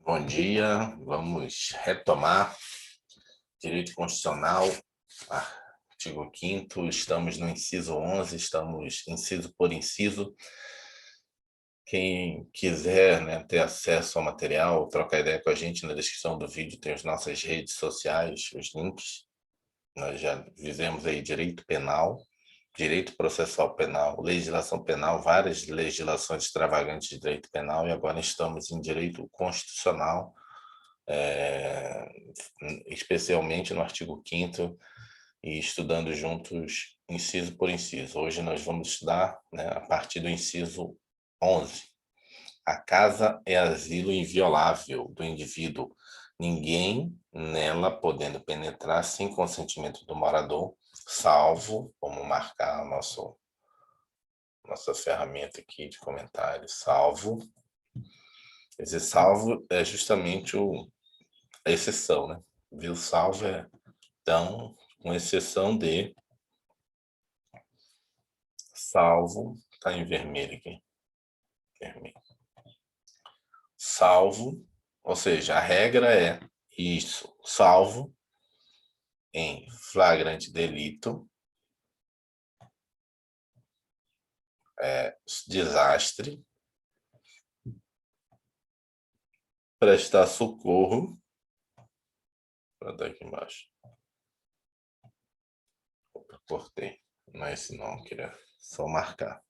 Bom dia, vamos retomar direito constitucional, artigo 5º, estamos no inciso 11, estamos inciso por inciso. Quem quiser, né, ter acesso ao material, trocar ideia com a gente, na descrição do vídeo tem as nossas redes sociais, os links. Nós já fizemos aí direito penal, direito processual penal, legislação penal, várias legislações extravagantes de direito penal, e agora estamos em direito constitucional, especialmente no artigo 5º, e estudando juntos inciso por inciso. Hoje nós vamos estudar, né, a partir do inciso 11. A casa é asilo inviolável do indivíduo, ninguém nela podendo penetrar sem consentimento do morador, salvo, vamos marcar nossa ferramenta aqui de comentários, salvo. Esse salvo é justamente a exceção, né? Viu? Salvo é, então, com exceção de, salvo, está em vermelho aqui, vermelho. Salvo, ou seja, a regra é isso, salvo em flagrante delito, desastre, prestar socorro, para dar aqui embaixo, cortei, mas não, queria só marcar,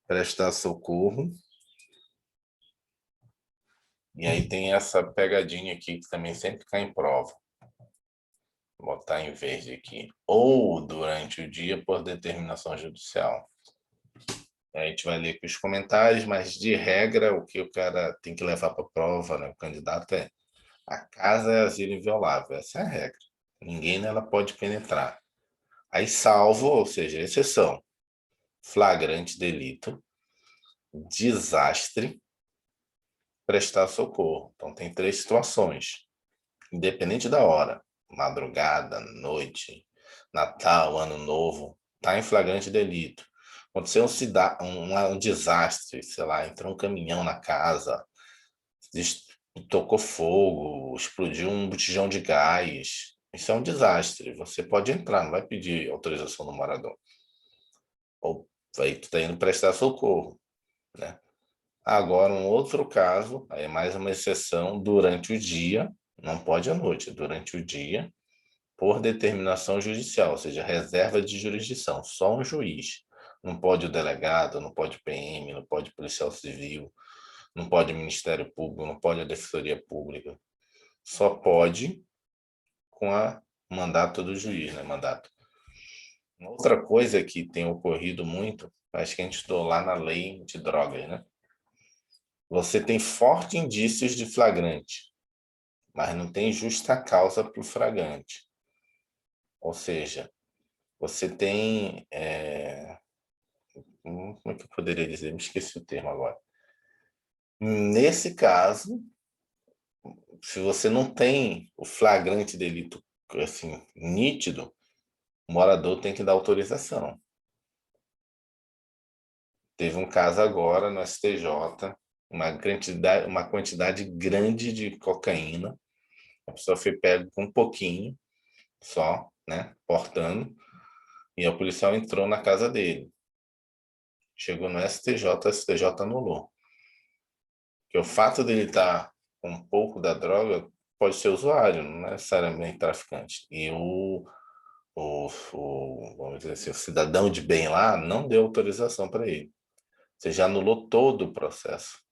prestar socorro, e aí tem essa pegadinha aqui que também sempre cai em prova, vou botar em verde aqui, ou durante o dia por determinação judicial. A gente vai ler aqui os comentários, mas de regra o que o cara tem que levar para a prova, né, o candidato, é: a casa é asilo inviolável, essa é a regra, ninguém nela pode penetrar. Aí salvo, ou seja, exceção, flagrante delito, desastre, prestar socorro. Então tem 3 situações, independente da hora, madrugada, noite, Natal, Ano Novo, tá em flagrante delito. Aconteceu um desastre, sei lá, entrou um caminhão na casa, tocou fogo, explodiu um botijão de gás. Isso é um desastre. Você pode entrar, não vai pedir autorização do morador. Ou aí tu está indo prestar socorro, né? Agora, um outro caso, aí é mais uma exceção, durante o dia, não pode à noite, durante o dia, por determinação judicial, ou seja, reserva de jurisdição, só um juiz. Não pode o delegado, não pode o PM, não pode o policial civil, não pode o Ministério Público, não pode a Defensoria Pública. Só pode com a mandato do juiz, né? Mandato. Uma outra coisa que tem ocorrido muito, acho que a gente estudou lá na lei de drogas, né? Você tem fortes indícios de flagrante, mas não tem justa causa para o flagrante. Ou seja, você tem... como é que eu poderia dizer? Me esqueci o termo agora. Nesse caso, se você não tem o flagrante delito assim, nítido, o morador tem que dar autorização. Teve um caso agora no STJ, uma quantidade grande de cocaína. A pessoa foi pega com um pouquinho só, né, portando, e o policial entrou na casa dele. Chegou no STJ, o STJ anulou. Porque o fato dele estar com um pouco da droga pode ser usuário, não necessariamente traficante. E vamos dizer assim, o cidadão de bem lá não deu autorização para ele. Você já anulou todo o processo.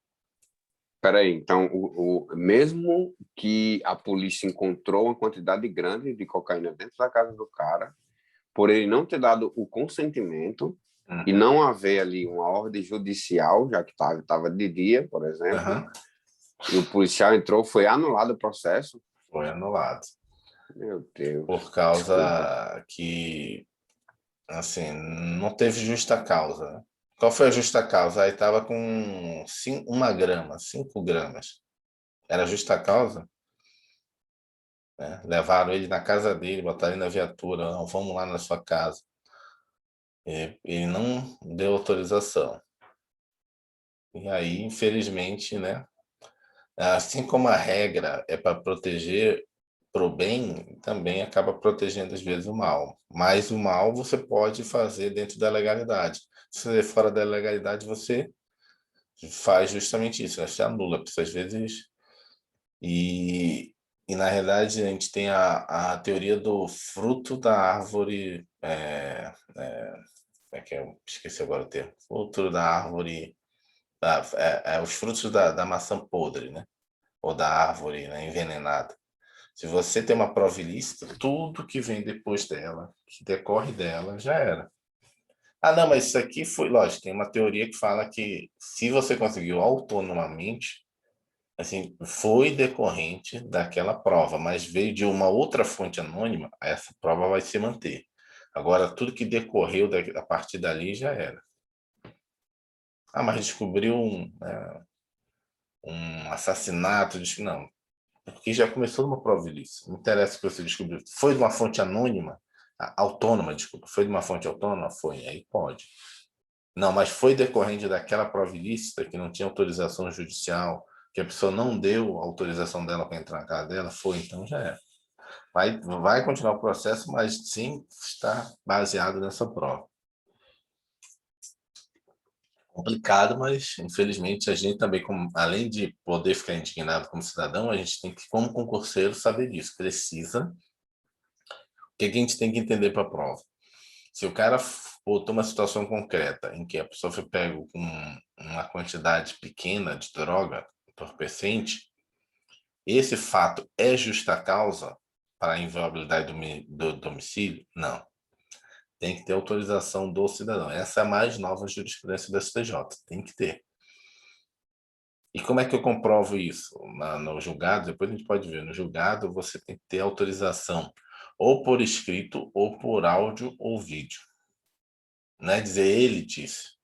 Peraí, então, mesmo que a polícia encontrou uma quantidade grande de cocaína dentro da casa do cara, por ele não ter dado o consentimento e não haver ali uma ordem judicial, já que estava de dia, por exemplo, e o policial entrou, foi anulado o processo? Foi anulado. Meu Deus. Por causa Desculpa. que, assim, não teve justa causa, né? Qual foi a justa causa? Aí estava com 1 grama, 5 gramas. Era justa causa? Né? Levaram ele na casa dele, botaram ele na viatura. Não, vamos lá na sua casa. Ele não deu autorização. E aí, infelizmente, né, Assim como a regra é para proteger para o bem, também acaba protegendo às vezes o mal. Mas o mal você pode fazer dentro da legalidade. Se você é fora da legalidade, você faz justamente isso, né? Você anula, porque às vezes. E, e na realidade a gente tem a teoria do fruto da árvore. Como é que é? Eu esqueci agora o termo. Fruto da árvore. Os frutos da maçã podre, né? Ou da árvore, né, envenenada. Se você tem uma prova ilícita, tudo que vem depois dela, que decorre dela, já era. Ah, não, mas isso aqui foi, lógico, tem uma teoria que fala que se você conseguiu autonomamente, assim, foi decorrente daquela prova, mas veio de uma outra fonte anônima, essa prova vai se manter. Agora, tudo que decorreu a partir dali já era. Ah, mas descobriu um assassinato, não, porque já começou numa prova ilícita. Não interessa o que você descobriu. Foi de uma fonte anônima, autônoma, desculpa. Foi de uma fonte autônoma? Foi. Aí pode. Não, mas foi decorrente daquela prova ilícita que não tinha autorização judicial, que a pessoa não deu a autorização dela para entrar na casa dela? Foi, então já é. Vai continuar o processo, mas sim está baseado nessa prova. Complicado, mas infelizmente a gente também, além de poder ficar indignado como cidadão, a gente tem que, como concurseiro, saber disso. Precisa. O que a gente tem que entender para a prova? Se o cara botou uma situação concreta em que a pessoa foi pego com uma quantidade pequena de droga entorpecente, esse fato é justa causa para a inviolabilidade do domicílio? Não. Tem que ter autorização do cidadão. Essa é a mais nova jurisprudência do STJ. Tem que ter. E como é que eu comprovo isso? No julgado, depois a gente pode ver, no julgado você tem que ter autorização ou por escrito, ou por áudio ou vídeo. Não é dizer ele disse.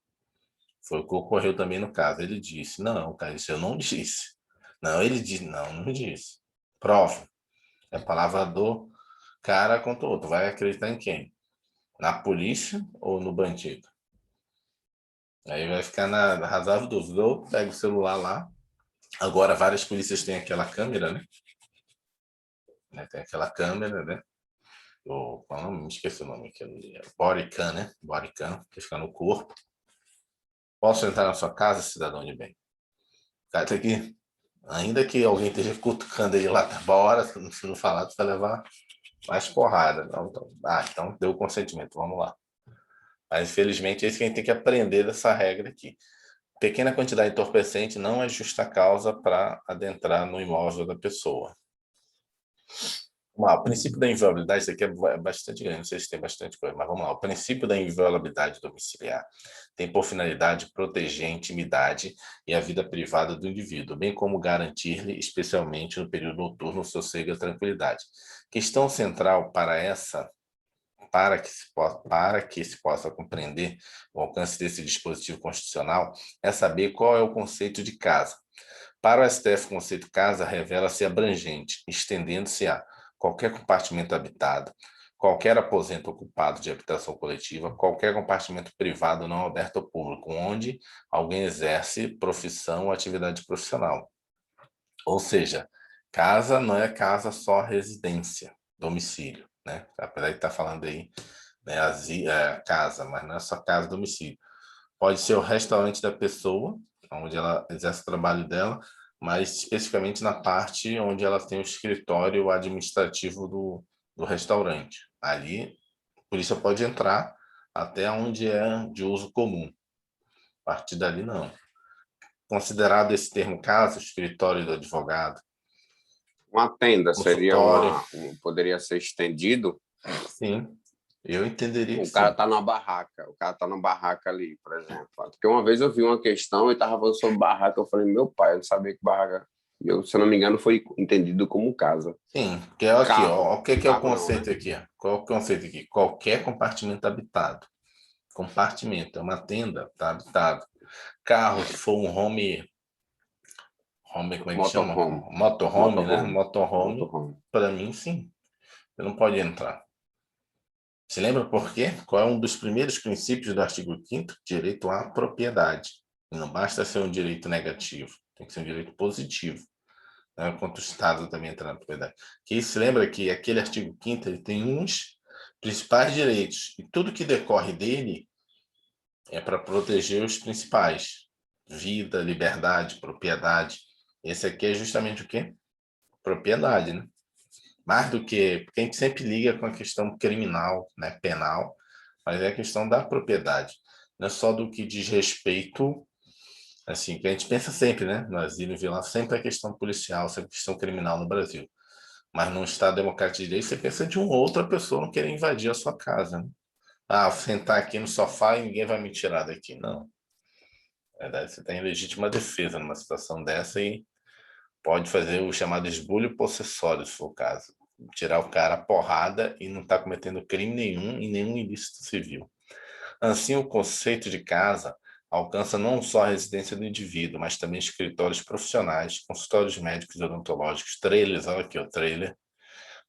Foi o que ocorreu também no caso. Ele disse, não, cara, isso eu não disse. Não, ele disse, não disse. Prova. É a palavra do cara contra o outro. Vai acreditar em quem? Na polícia ou no bandido? Aí vai ficar na razoável dúvida. Ou pega o celular lá. Agora, várias polícias têm aquela câmera, né? Tem aquela câmera, né? Qual é o nome? Me esqueci o nome. Bodycam, né? Bodycam, que fica no corpo. Posso entrar na sua casa, cidadão de bem? O cara tem que, ainda que alguém esteja cutucando ele lá, tá bora, se não falar, tu vai levar mais porrada. Não, então deu o consentimento, vamos lá. Mas, infelizmente, é isso que a gente tem que aprender dessa regra aqui. Pequena quantidade de entorpecente não é justa causa para adentrar no imóvel da pessoa. O princípio da inviolabilidade, isso aqui é bastante grande, não sei se tem bastante coisa, mas vamos lá. O princípio da inviolabilidade domiciliar tem por finalidade proteger a intimidade e a vida privada do indivíduo, bem como garantir-lhe, especialmente no período noturno, o sossego e a tranquilidade. Questão central para que se possa compreender o alcance desse dispositivo constitucional é saber qual é o conceito de casa. Para o STF, o conceito casa revela-se abrangente, estendendo-se a qualquer compartimento habitado, qualquer aposento ocupado de habitação coletiva, qualquer compartimento privado não aberto ao público, onde alguém exerce profissão ou atividade profissional. Ou seja, casa não é casa só residência, domicílio, né? Apesar de estar falando aí, né, casa, mas não é só casa, domicílio. Pode ser o restaurante da pessoa, onde ela exerce o trabalho dela, mas especificamente na parte onde ela tem o escritório administrativo do restaurante. Ali, a polícia pode entrar até onde é de uso comum. A partir dali, não. Considerado esse termo casa, escritório do advogado, Uma tenda seria consultório, poderia ser estendido. sim, eu entenderia que O cara sim. tá na barraca, o cara tá na barraca ali, por exemplo. Porque uma vez eu vi uma questão e tava falando sobre barraca, eu falei, meu pai, eu não sabia que barraca, se eu não me engano, foi entendido como casa. Sim, porque aqui, ó, Carro, o que é o carro não, né? conceito aqui? Ó? Qual é o conceito aqui? Qualquer compartimento habitado. Compartimento, é uma tenda, tá habitado. Carro, se for um como é que chama? Motorhome, Motorhome, né? motorhome, Motorhome, motorhome. para mim, sim. Você não pode entrar. Se lembra por quê? Qual é um dos primeiros princípios do artigo 5º? Direito à propriedade. E não basta ser um direito negativo, tem que ser um direito positivo. né, quanto o Estado também entra na propriedade. Que se lembra que aquele artigo 5º ele tem uns principais direitos, e tudo que decorre dele é para proteger os principais: vida, liberdade, propriedade. Esse aqui é justamente o quê? Propriedade, né? Mais do que, porque a gente sempre liga com a questão criminal, né, penal, mas é a questão da propriedade, não é só do que diz respeito, assim, que a gente pensa sempre, né, no asilo e violência, sempre a questão policial, sempre a questão criminal no Brasil, mas num Estado democrático de direito, você pensa de uma outra pessoa não querer invadir a sua casa, né? Ah, sentar aqui no sofá e ninguém vai me tirar daqui, não. Na verdade, você tem legítima defesa numa situação dessa e pode fazer o chamado esbulho possessório, se for o caso. Tirar o cara a porrada e não está cometendo crime nenhum e nenhum ilícito civil. Assim, o conceito de casa alcança não só a residência do indivíduo, mas também escritórios profissionais, consultórios médicos e odontológicos, trailers, olha aqui, o trailer,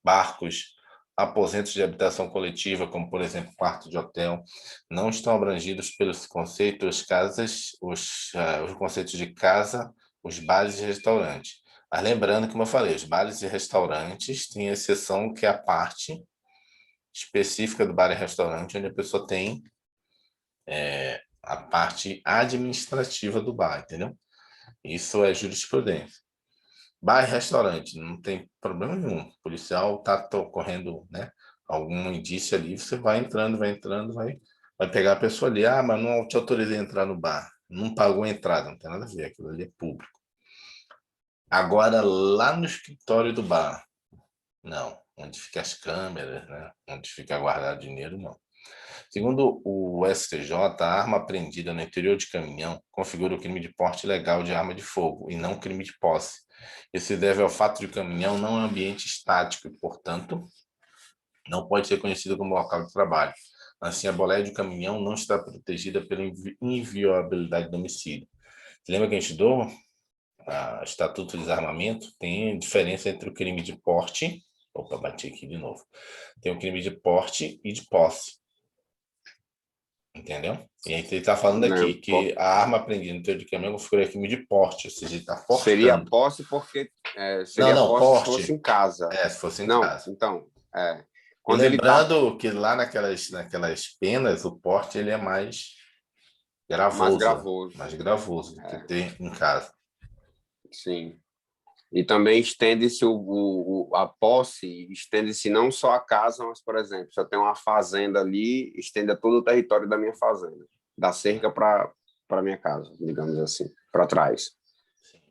barcos, aposentos de habitação coletiva, como por exemplo quarto de hotel, não estão abrangidos pelos conceitos casas, os conceitos de casa, os bares e restaurantes. Mas lembrando, como eu falei, os bares e restaurantes têm exceção que é a parte específica do bar e restaurante, onde a pessoa tem a parte administrativa do bar, entendeu? Isso é jurisprudência. Bar e restaurante, não tem problema nenhum. O policial está correndo, né, algum indício ali, você vai entrando, vai pegar a pessoa ali. Ah, mas não te autorizei a entrar no bar. Não pagou a entrada, não tem nada a ver, aquilo ali é público. Agora, lá no escritório do bar, não. Onde fica as câmeras, né? Onde fica guardado dinheiro, não. Segundo o STJ, a arma apreendida no interior de caminhão configura o crime de porte ilegal de arma de fogo e não crime de posse. Isso se deve ao fato de que o caminhão não é um ambiente estático e, portanto, não pode ser conhecido como local de trabalho. Assim, a boleia de caminhão não está protegida pela inviolabilidade do domicílio. Você lembra que a gente estudou? O Estatuto de Desarmamento tem diferença entre o crime de porte. Opa, bati aqui de novo. Tem o crime de porte e de posse. Entendeu? E aí ele está falando Né? aqui que a arma apreendida no interior de caminhão configura crime de porte, ou seja, ele está Seria portando. posse porque Não, seria não, posse se fosse porte. em casa. É, se fosse em Não, casa. então, E quando ele está lembrando que lá naquelas penas, o porte ele é mais mais gravoso, gravoso do que ter em casa. sim. E também estende-se a posse, estende-se não só a casa, mas, por exemplo, se eu tenho uma fazenda ali, estende a todo o território da minha fazenda, da cerca para minha casa, digamos assim, para trás. Sim.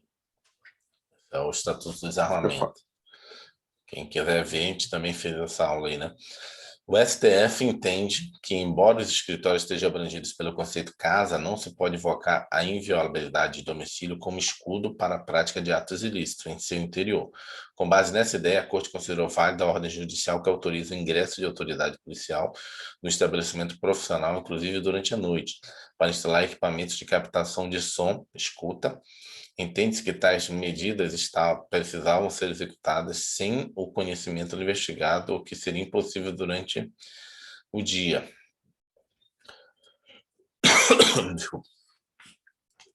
É o Estatuto do Eu fa- Desarmamento. Quem quiser ver, a gente também fez essa aula aí, né? O STF entende que, embora os escritórios estejam abrangidos pelo conceito casa, não se pode invocar a inviolabilidade de domicílio como escudo para a prática de atos ilícitos em seu interior. Com base nessa ideia, a Corte considerou válida a ordem judicial que autoriza o ingresso de autoridade policial no estabelecimento profissional, inclusive durante a noite, para instalar equipamentos de captação de som, escuta. Entende-se que tais medidas precisavam ser executadas sem o conhecimento do investigado, o que seria impossível durante o dia. Desculpa.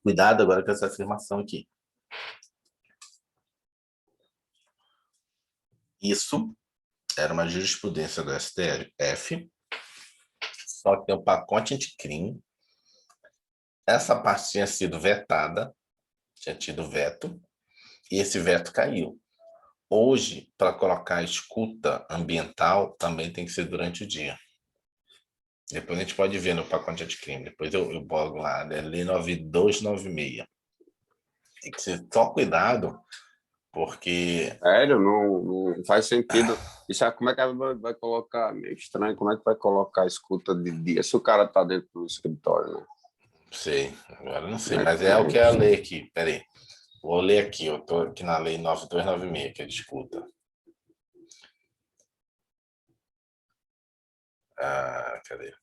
Cuidado agora com essa afirmação aqui. Isso era uma jurisprudência do STF, só que tem um pacote anticrime. Essa parte tinha sido vetada, tinha tido veto, e esse veto caiu. Hoje, para colocar escuta ambiental, também tem que ser durante o dia. Depois a gente pode ver no pacote anticrime. Depois eu bogo lá, né? Lei 9296. Tem que ser só cuidado, porque. Sério, não faz sentido. Isso é, como é que vai colocar? Meio estranho, como é que vai colocar a escuta de dia se o cara está dentro do escritório, né? Sei, agora eu não sei, mas é o É, que é a lei aqui. Peraí. Vou ler aqui, eu estou aqui na lei 9296, que é de escuta. Cadê?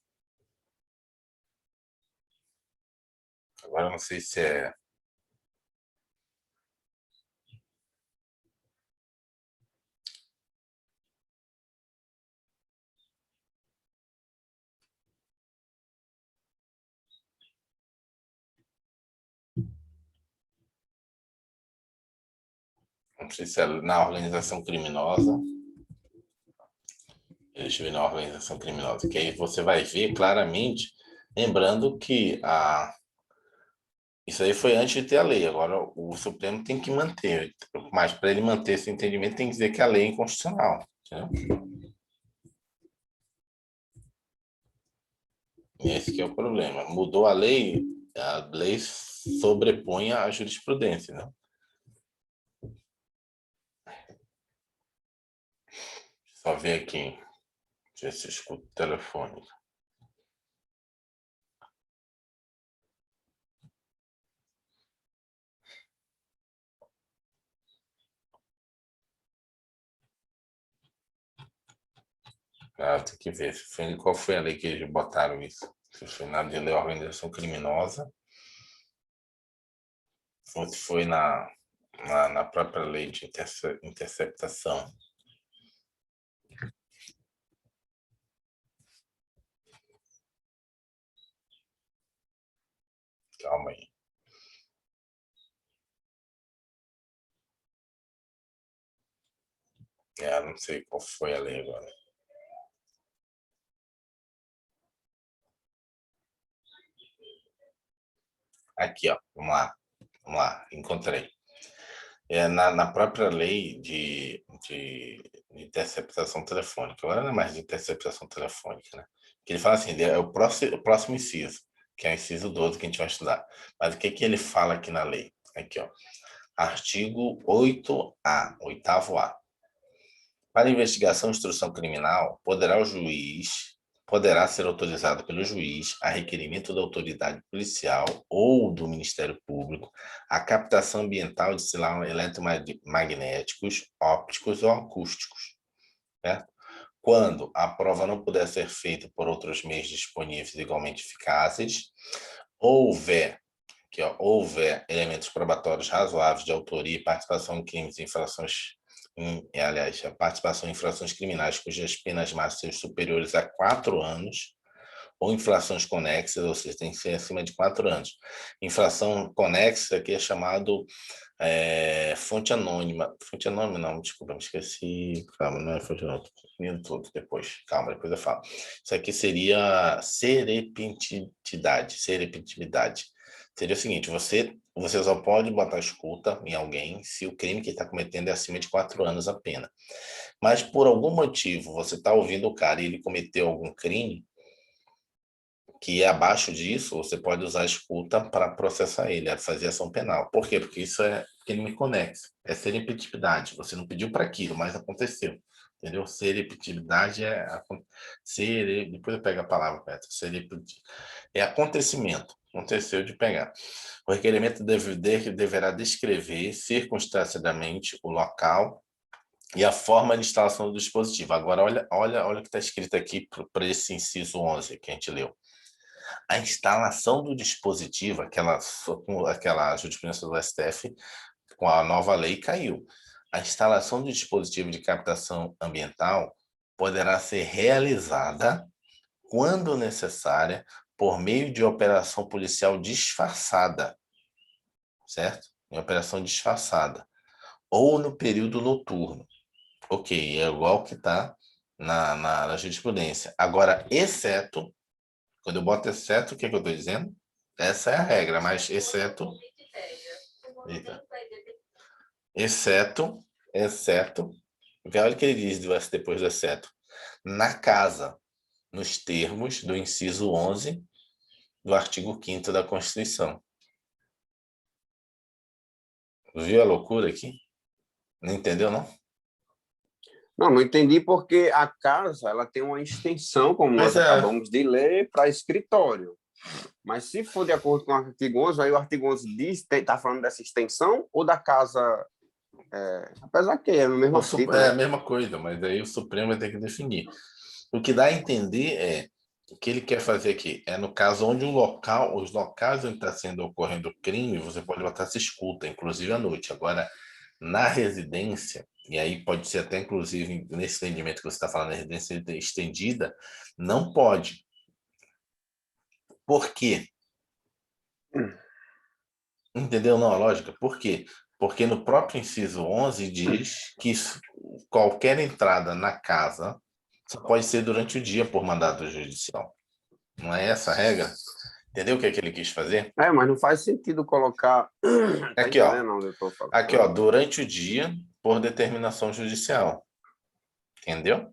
Agora eu não sei se é. Não sei se é na organização criminosa. Deixa eu ver na organização criminosa, que aí você vai ver claramente, lembrando que isso aí foi antes de ter a lei, agora o Supremo tem que manter, mas para ele manter esse entendimento tem que dizer que a lei é inconstitucional, entendeu? Esse que é o problema. Mudou a lei sobrepõe a jurisprudência, né? Só ver aqui, deixa eu ver se eu escuto o telefone. Tem que ver qual foi a lei que eles botaram isso. Se foi na lei da organização criminosa, ou se foi na própria lei de interceptação. Calma aí. Não sei qual foi a lei agora. Aqui, ó, vamos lá, encontrei. Na própria lei de interceptação telefônica, agora não é mais de interceptação telefônica, né? Que ele fala assim, é o próximo inciso, que é o inciso 12 que a gente vai estudar. Mas o que que ele fala aqui na lei? Aqui, ó. Artigo 8A, 8º A. Para investigação e instrução criminal, poderá ser autorizado pelo juiz, a requerimento da autoridade policial ou do Ministério Público, a captação ambiental de sinais eletromagnéticos, ópticos ou acústicos, certo? Quando a prova não puder ser feita por outros meios disponíveis igualmente eficazes, houver elementos probatórios razoáveis de autoria e participação em crimes e infrações, aliás, a participação em infrações criminais cujas penas máximas sejam superiores a 4 anos, ou infrações conexas, ou seja, tem que ser acima de 4 anos. Infração conexa aqui é chamado fonte anônima. Fonte anônima, não, desculpa, me esqueci. Calma, não é fonte anônima. Tudo depois. Calma, depois eu falo. Isso aqui seria serepentividade. Seria o seguinte, você só pode botar escuta em alguém se o crime que está cometendo é acima de 4 anos a pena. Mas por algum motivo você está ouvindo o cara e ele cometeu algum crime que é abaixo disso, você pode usar a escuta para processar ele, fazer ação penal. Por quê? Porque isso é crime conexo, é serendipidade. Você não pediu para aquilo, mas aconteceu. Entendeu? Serendipidade depois eu pego a palavra, Petro. É acontecimento. Aconteceu de pegar. O requerimento deverá descrever circunstanciadamente o local e a forma de instalação do dispositivo. Agora, olha o que está escrito aqui para esse inciso 11 que a gente leu. A instalação do dispositivo, aquela jurisprudência do STF, com a nova lei, caiu. A instalação do dispositivo de captação ambiental poderá ser realizada, quando necessária, por meio de operação policial disfarçada, certo? Em operação disfarçada. Ou no período noturno. Ok, é igual que está na jurisprudência. Agora, exceto, quando eu boto exceto, o que eu estou dizendo? Essa é a regra, mas exceto... Eita. Exceto, olha o que ele diz depois do exceto. Na casa, nos termos do inciso 11 do artigo 5º da Constituição. Viu a loucura aqui? Não entendeu, não? Não entendi porque a casa ela tem uma extensão, como nós acabamos de ler, para escritório. Mas se for de acordo com o artigo 11, aí o artigo 11 diz, está falando dessa extensão ou da casa... apesar que é a mesma coisa. É a mesma coisa, mas aí o Supremo vai ter que definir. O que dá a entender é o que ele quer fazer aqui. É no caso onde os locais onde está sendo ocorrendo o crime, você pode botar essa escuta, inclusive à noite. Agora, na residência, e aí pode ser até inclusive nesse entendimento que você está falando, na residência estendida, não pode. Por quê? Entendeu? Não, a lógica. Por quê? Porque no próprio inciso 11 diz que qualquer entrada na casa só pode ser durante o dia por mandado judicial. Não é essa a regra? Entendeu o que é que ele quis fazer? Mas não faz sentido colocar. Tá Aqui, ó. entendendo onde eu tô Aqui, ó. falando? Durante o dia por determinação judicial. Entendeu?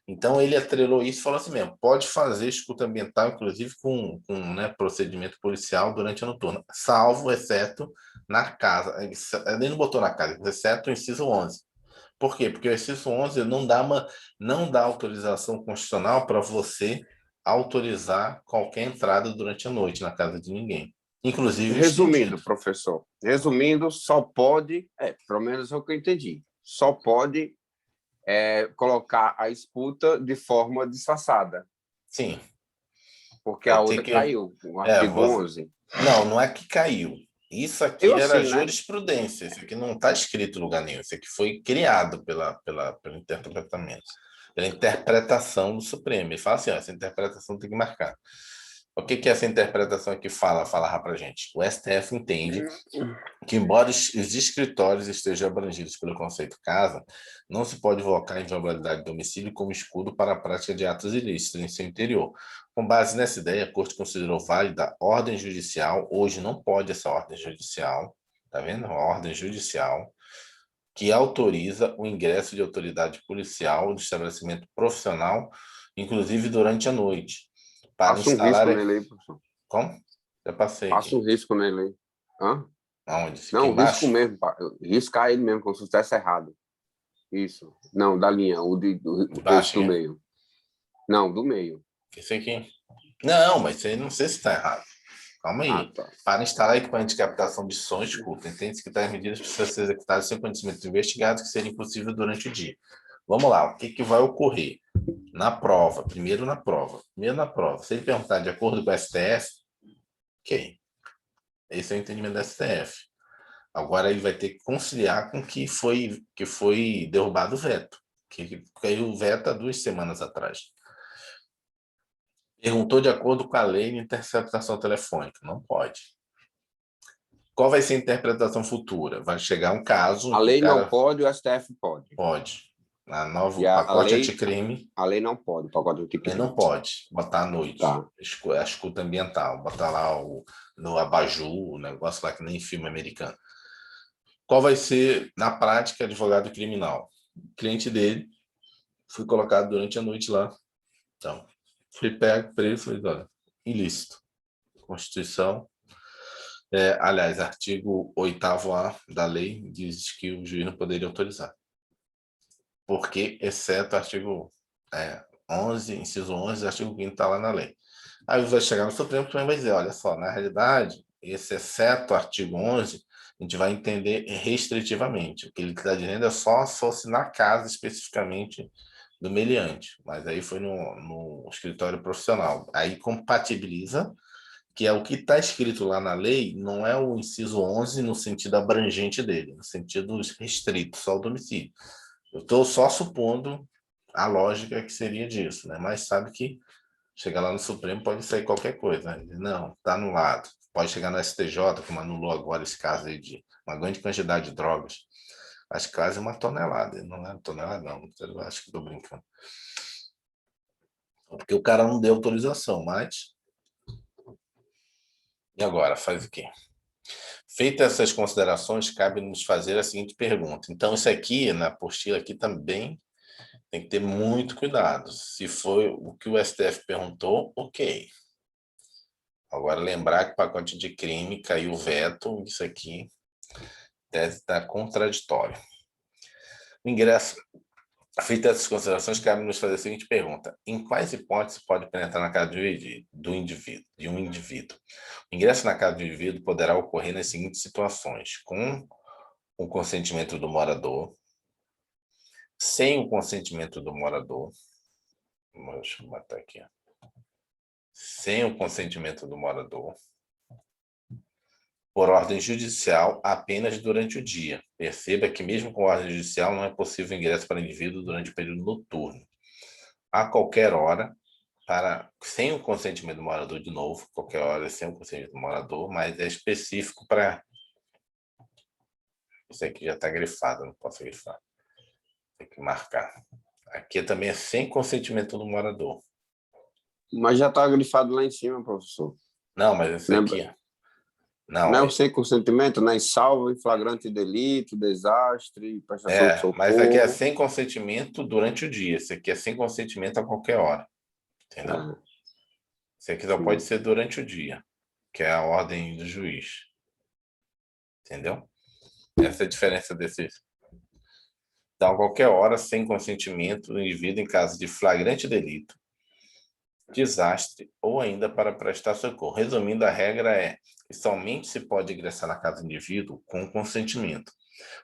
Então, ele atrelou isso e falou assim mesmo, pode fazer escuta ambiental, inclusive com né, procedimento policial durante a noturna, salvo, exceto, na casa. Ele não botou na casa, exceto o inciso 11. Por quê? Porque o inciso 11 não dá autorização constitucional para você autorizar qualquer entrada durante a noite na casa de ninguém, inclusive estendido. Resumindo, professor, resumindo, só pode, pelo menos é o que eu entendi, só pode colocar a escuta de forma disfarçada, Sim, porque vai a ter outra que... caiu, o artigo 11. Não é que caiu. Isso Eu aqui era assim, né? jurisprudência. Isso aqui não está escrito em lugar nenhum. Isso aqui foi criado pelo interpretamento, pela interpretação do Supremo. Ele fala assim, ó, essa interpretação tem que marcar. O que essa interpretação aqui fala para a gente? O STF entende que, embora os escritórios estejam abrangidos pelo conceito casa, não se pode invocar a inviolabilidade do domicílio como escudo para a prática de atos ilícitos em seu interior. Com base nessa ideia, a Corte considerou válida a ordem judicial, hoje não pode essa ordem judicial, tá vendo? A ordem judicial, que autoriza o ingresso de autoridade policial do estabelecimento profissional, inclusive durante a noite, para Passa um risco instalar... nele aí, professor. Como? Já passei Passa aqui. um risco nele aí. Hã? Aonde? Aqui Não, risco embaixo? mesmo, riscar ele mesmo, como se estivesse errado. Isso. Não, da linha, esse Embaixo, do hein? meio. Não, do meio. Esse aqui. Não, mas isso aí não sei se está errado. Calma Ah, aí. tá. Para instalar equipamento de captação de som, escuta. Entende-se que tais medidas precisam ser executadas sem conhecimento do investigado, que seria impossível durante o dia. Vamos lá, o que vai ocorrer? Na prova, primeiro na prova. Se ele perguntar de acordo com o STF, ok. Esse é o entendimento do STF. Agora ele vai ter que conciliar com que foi derrubado o veto. Que caiu o veto há 2 semanas atrás. Perguntou de acordo com a lei de interceptação telefônica. Não pode. Qual vai ser a interpretação futura? Vai chegar um caso A em que o lei não cara pode, o STF pode. pode. A E novo a pacote lei, anticrime, a lei não pode, o pacote ele anticrime. não pode botar à noite. Tá. A escuta ambiental, botar lá no abajur, o negócio lá que nem filme americano. Qual vai ser, na prática, advogado criminal? O cliente dele foi colocado durante a noite lá. Então, foi pego, preso, foi, olha, ilícito. Constituição. Aliás, artigo 8º-A da lei diz que o juiz não poderia autorizar. Porque, exceto artigo 11, inciso 11, artigo 5º está lá na lei. Aí vai chegar no Supremo também vai dizer, olha só, na realidade, esse exceto artigo 11, a gente vai entender restritivamente. O que ele está dizendo é só se fosse na casa especificamente do meliante, mas aí foi no escritório profissional. Aí compatibiliza que é o que está escrito lá na lei, não é o inciso 11 no sentido abrangente dele, no sentido restrito, só o domicílio. Eu estou só supondo a lógica que seria disso, né? Mas sabe que chegar lá no Supremo pode sair qualquer coisa. Né? Não, está anulado. Pode chegar no STJ, como anulou agora esse caso aí de uma grande quantidade de drogas. Acho que quase 1 tonelada. Não é 1 tonelada, não. Eu acho que estou brincando. Porque o cara não deu autorização, mas... E agora? Faz o quê? Feitas essas considerações, cabe nos fazer a seguinte pergunta. Então, isso aqui, na apostila aqui também, tem que ter muito cuidado. Se foi o que o STF perguntou, ok. Agora, lembrar que o pacote de crime caiu o veto, isso aqui deve estar contraditório. O ingresso, feitas essas considerações, cabe nos fazer a seguinte pergunta. Em quais hipóteses pode penetrar na casa de um indivíduo? O ingresso na casa do indivíduo poderá ocorrer nas seguintes situações: com o consentimento do morador, sem o consentimento do morador, deixa eu botar aqui, sem o consentimento do morador, por ordem judicial apenas durante o dia. Perceba que mesmo com ordem judicial não é possível ingresso para indivíduo durante o período noturno. A qualquer hora, sem o consentimento do morador, de novo, qualquer hora sem o consentimento do morador, mas é específico para Esse aqui já está grifado, não posso grifar. Tem que marcar. Aqui também é sem consentimento do morador. Mas já está grifado lá em cima, professor. Não, mas esse aqui... Não é o sem consentimento, né? Salvo em flagrante delito, desastre, prestação de socorro. Mas aqui é sem consentimento durante o dia. Esse aqui é sem consentimento a qualquer hora. Entendeu? Esse aqui só pode ser durante o dia, que é a ordem do juiz. Entendeu? Essa é a diferença desses. Então, a qualquer hora, sem consentimento do indivíduo em caso de flagrante delito, desastre ou ainda para prestar socorro. Resumindo, a regra é que somente se pode ingressar na casa do indivíduo com consentimento.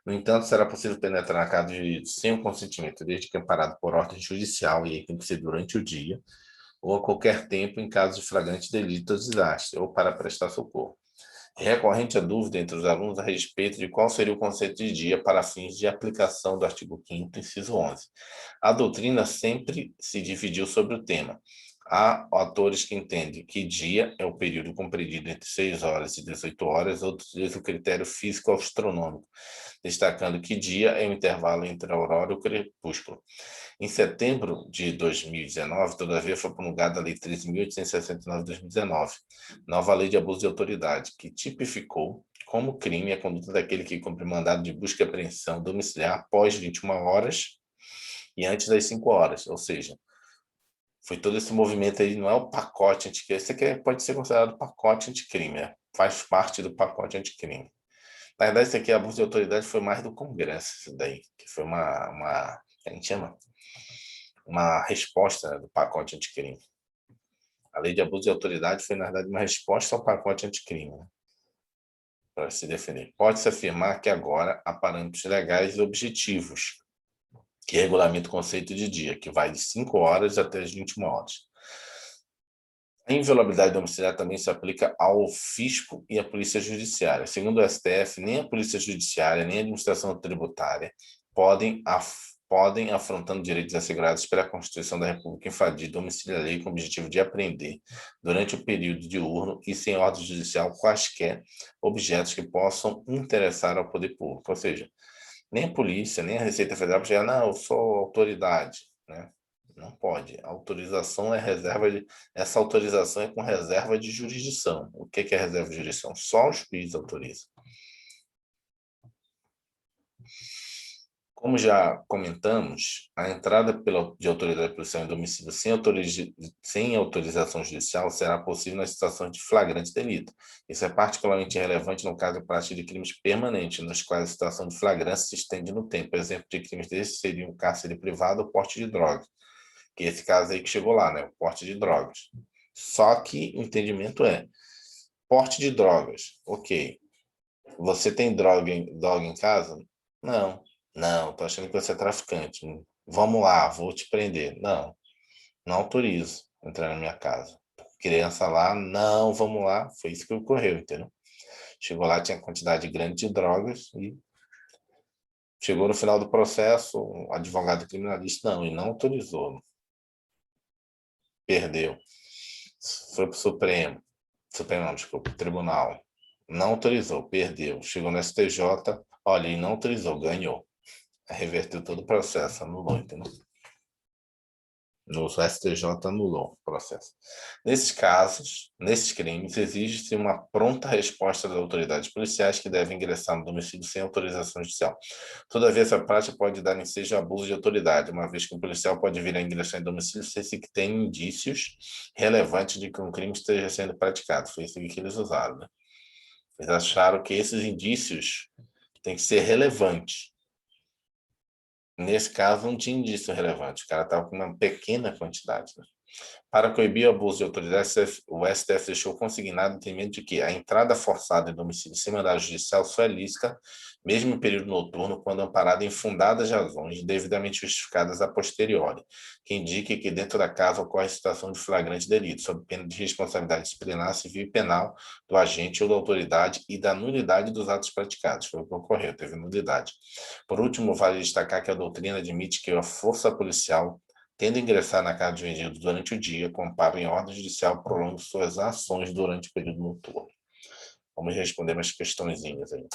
No entanto, será possível penetrar na casa do indivíduo sem o consentimento, desde que amparado por ordem judicial, e aí tem que ser durante o dia, ou a qualquer tempo em caso de flagrante delito ou desastre, ou para prestar socorro. É recorrente a dúvida entre os alunos a respeito de qual seria o conceito de dia para fins de aplicação do artigo 5º, inciso 11. A doutrina sempre se dividiu sobre o tema. Há autores que entendem que dia é o período compreendido entre 6 horas e 18 horas, outros dizem o critério físico-astronômico, destacando que dia é o intervalo entre a aurora e o crepúsculo. Em setembro de 2019, todavia, foi promulgada a Lei 13.869 de 2019, nova lei de abuso de autoridade, que tipificou como crime a conduta daquele que cumpre mandado de busca e apreensão domiciliar após 21 horas e antes das 5 horas, ou seja, foi todo esse movimento aí, não é o pacote anticrime, esse aqui pode ser considerado pacote anticrime, faz parte do pacote anticrime. Na verdade, isso aqui, abuso de autoridade, foi mais do Congresso, isso daí, que foi a gente chama? Uma resposta, né, do pacote anticrime. A lei de abuso de autoridade foi, na verdade, uma resposta ao pacote anticrime, né, para se defender. Pode-se afirmar que agora há parâmetros legais e objetivos que regulamentam o conceito de dia, que vai de 5 horas até as 21 horas. A inviolabilidade domiciliar também se aplica ao fisco e à polícia judiciária. Segundo o STF, nem a polícia judiciária, nem a administração tributária podem, afrontando direitos assegurados pela Constituição da República, invadir domicílio alheio com o objetivo de apreender, durante o período diurno e sem ordem judicial, quaisquer objetos que possam interessar ao poder público. Ou seja, nem a polícia, nem a Receita Federal pode dizer, não, eu sou autoridade, né? Não pode. A autorização é reserva de... Essa autorização é com reserva de jurisdição. O que é reserva de jurisdição? Só o juiz autoriza. Como já comentamos, a entrada de autoridade policial em domicílio sem autorização judicial será possível nas situações de flagrante delito. Isso é particularmente relevante no caso de prática de crimes permanentes, nos quais a situação de flagrância se estende no tempo. Exemplo de crimes desses seriam o cárcere privado ou porte de drogas, que é esse caso aí que chegou lá, né? O porte de drogas. Só que o entendimento é, porte de drogas, ok. Você tem droga em casa? Não. Não, tô achando que você é traficante. Vamos lá, vou te prender. Não, não autorizo entrar na minha casa. Criança lá, não, vamos lá. Foi isso que ocorreu, entendeu? Chegou lá, tinha quantidade grande de drogas e chegou no final do processo, o advogado criminalista, não, e não autorizou. Perdeu. Foi para o Supremo. Supremo, não, desculpa, Tribunal. Não autorizou, perdeu. Chegou no STJ, olha, e não autorizou, ganhou. Reverteu todo o processo, anulou, entendeu? No STJ anulou o processo. Nesses casos, nesses crimes, exige-se uma pronta resposta das autoridades policiais que devem ingressar no domicílio sem autorização judicial. Todavia, essa prática pode dar ensejo a abuso de autoridade, uma vez que o policial pode vir a ingressar em domicílio sem se que tem indícios relevantes de que um crime esteja sendo praticado. Foi isso que eles usaram, né? Eles acharam que esses indícios têm que ser relevantes. Nesse caso, não tinha indício relevante. O cara estava com uma pequena quantidade, né? Para coibir o abuso de autoridade, o STF deixou consignado o entendimento de que a entrada forçada em domicílio sem mandado judicial só é lícita, mesmo em período noturno, quando amparada em fundadas razões devidamente justificadas a posteriori, que indique que dentro da casa ocorre situação de flagrante delito, sob pena de responsabilidade disciplinar, civil e penal do agente ou da autoridade e da nulidade dos atos praticados. Foi o que ocorreu, teve nulidade. Por último, vale destacar que a doutrina admite que a força policial, tendo ingressar na casa do indivíduo durante o dia, compara em ordem judicial, prolonga suas ações durante o período noturno. Vamos responder umas questõezinhas aí.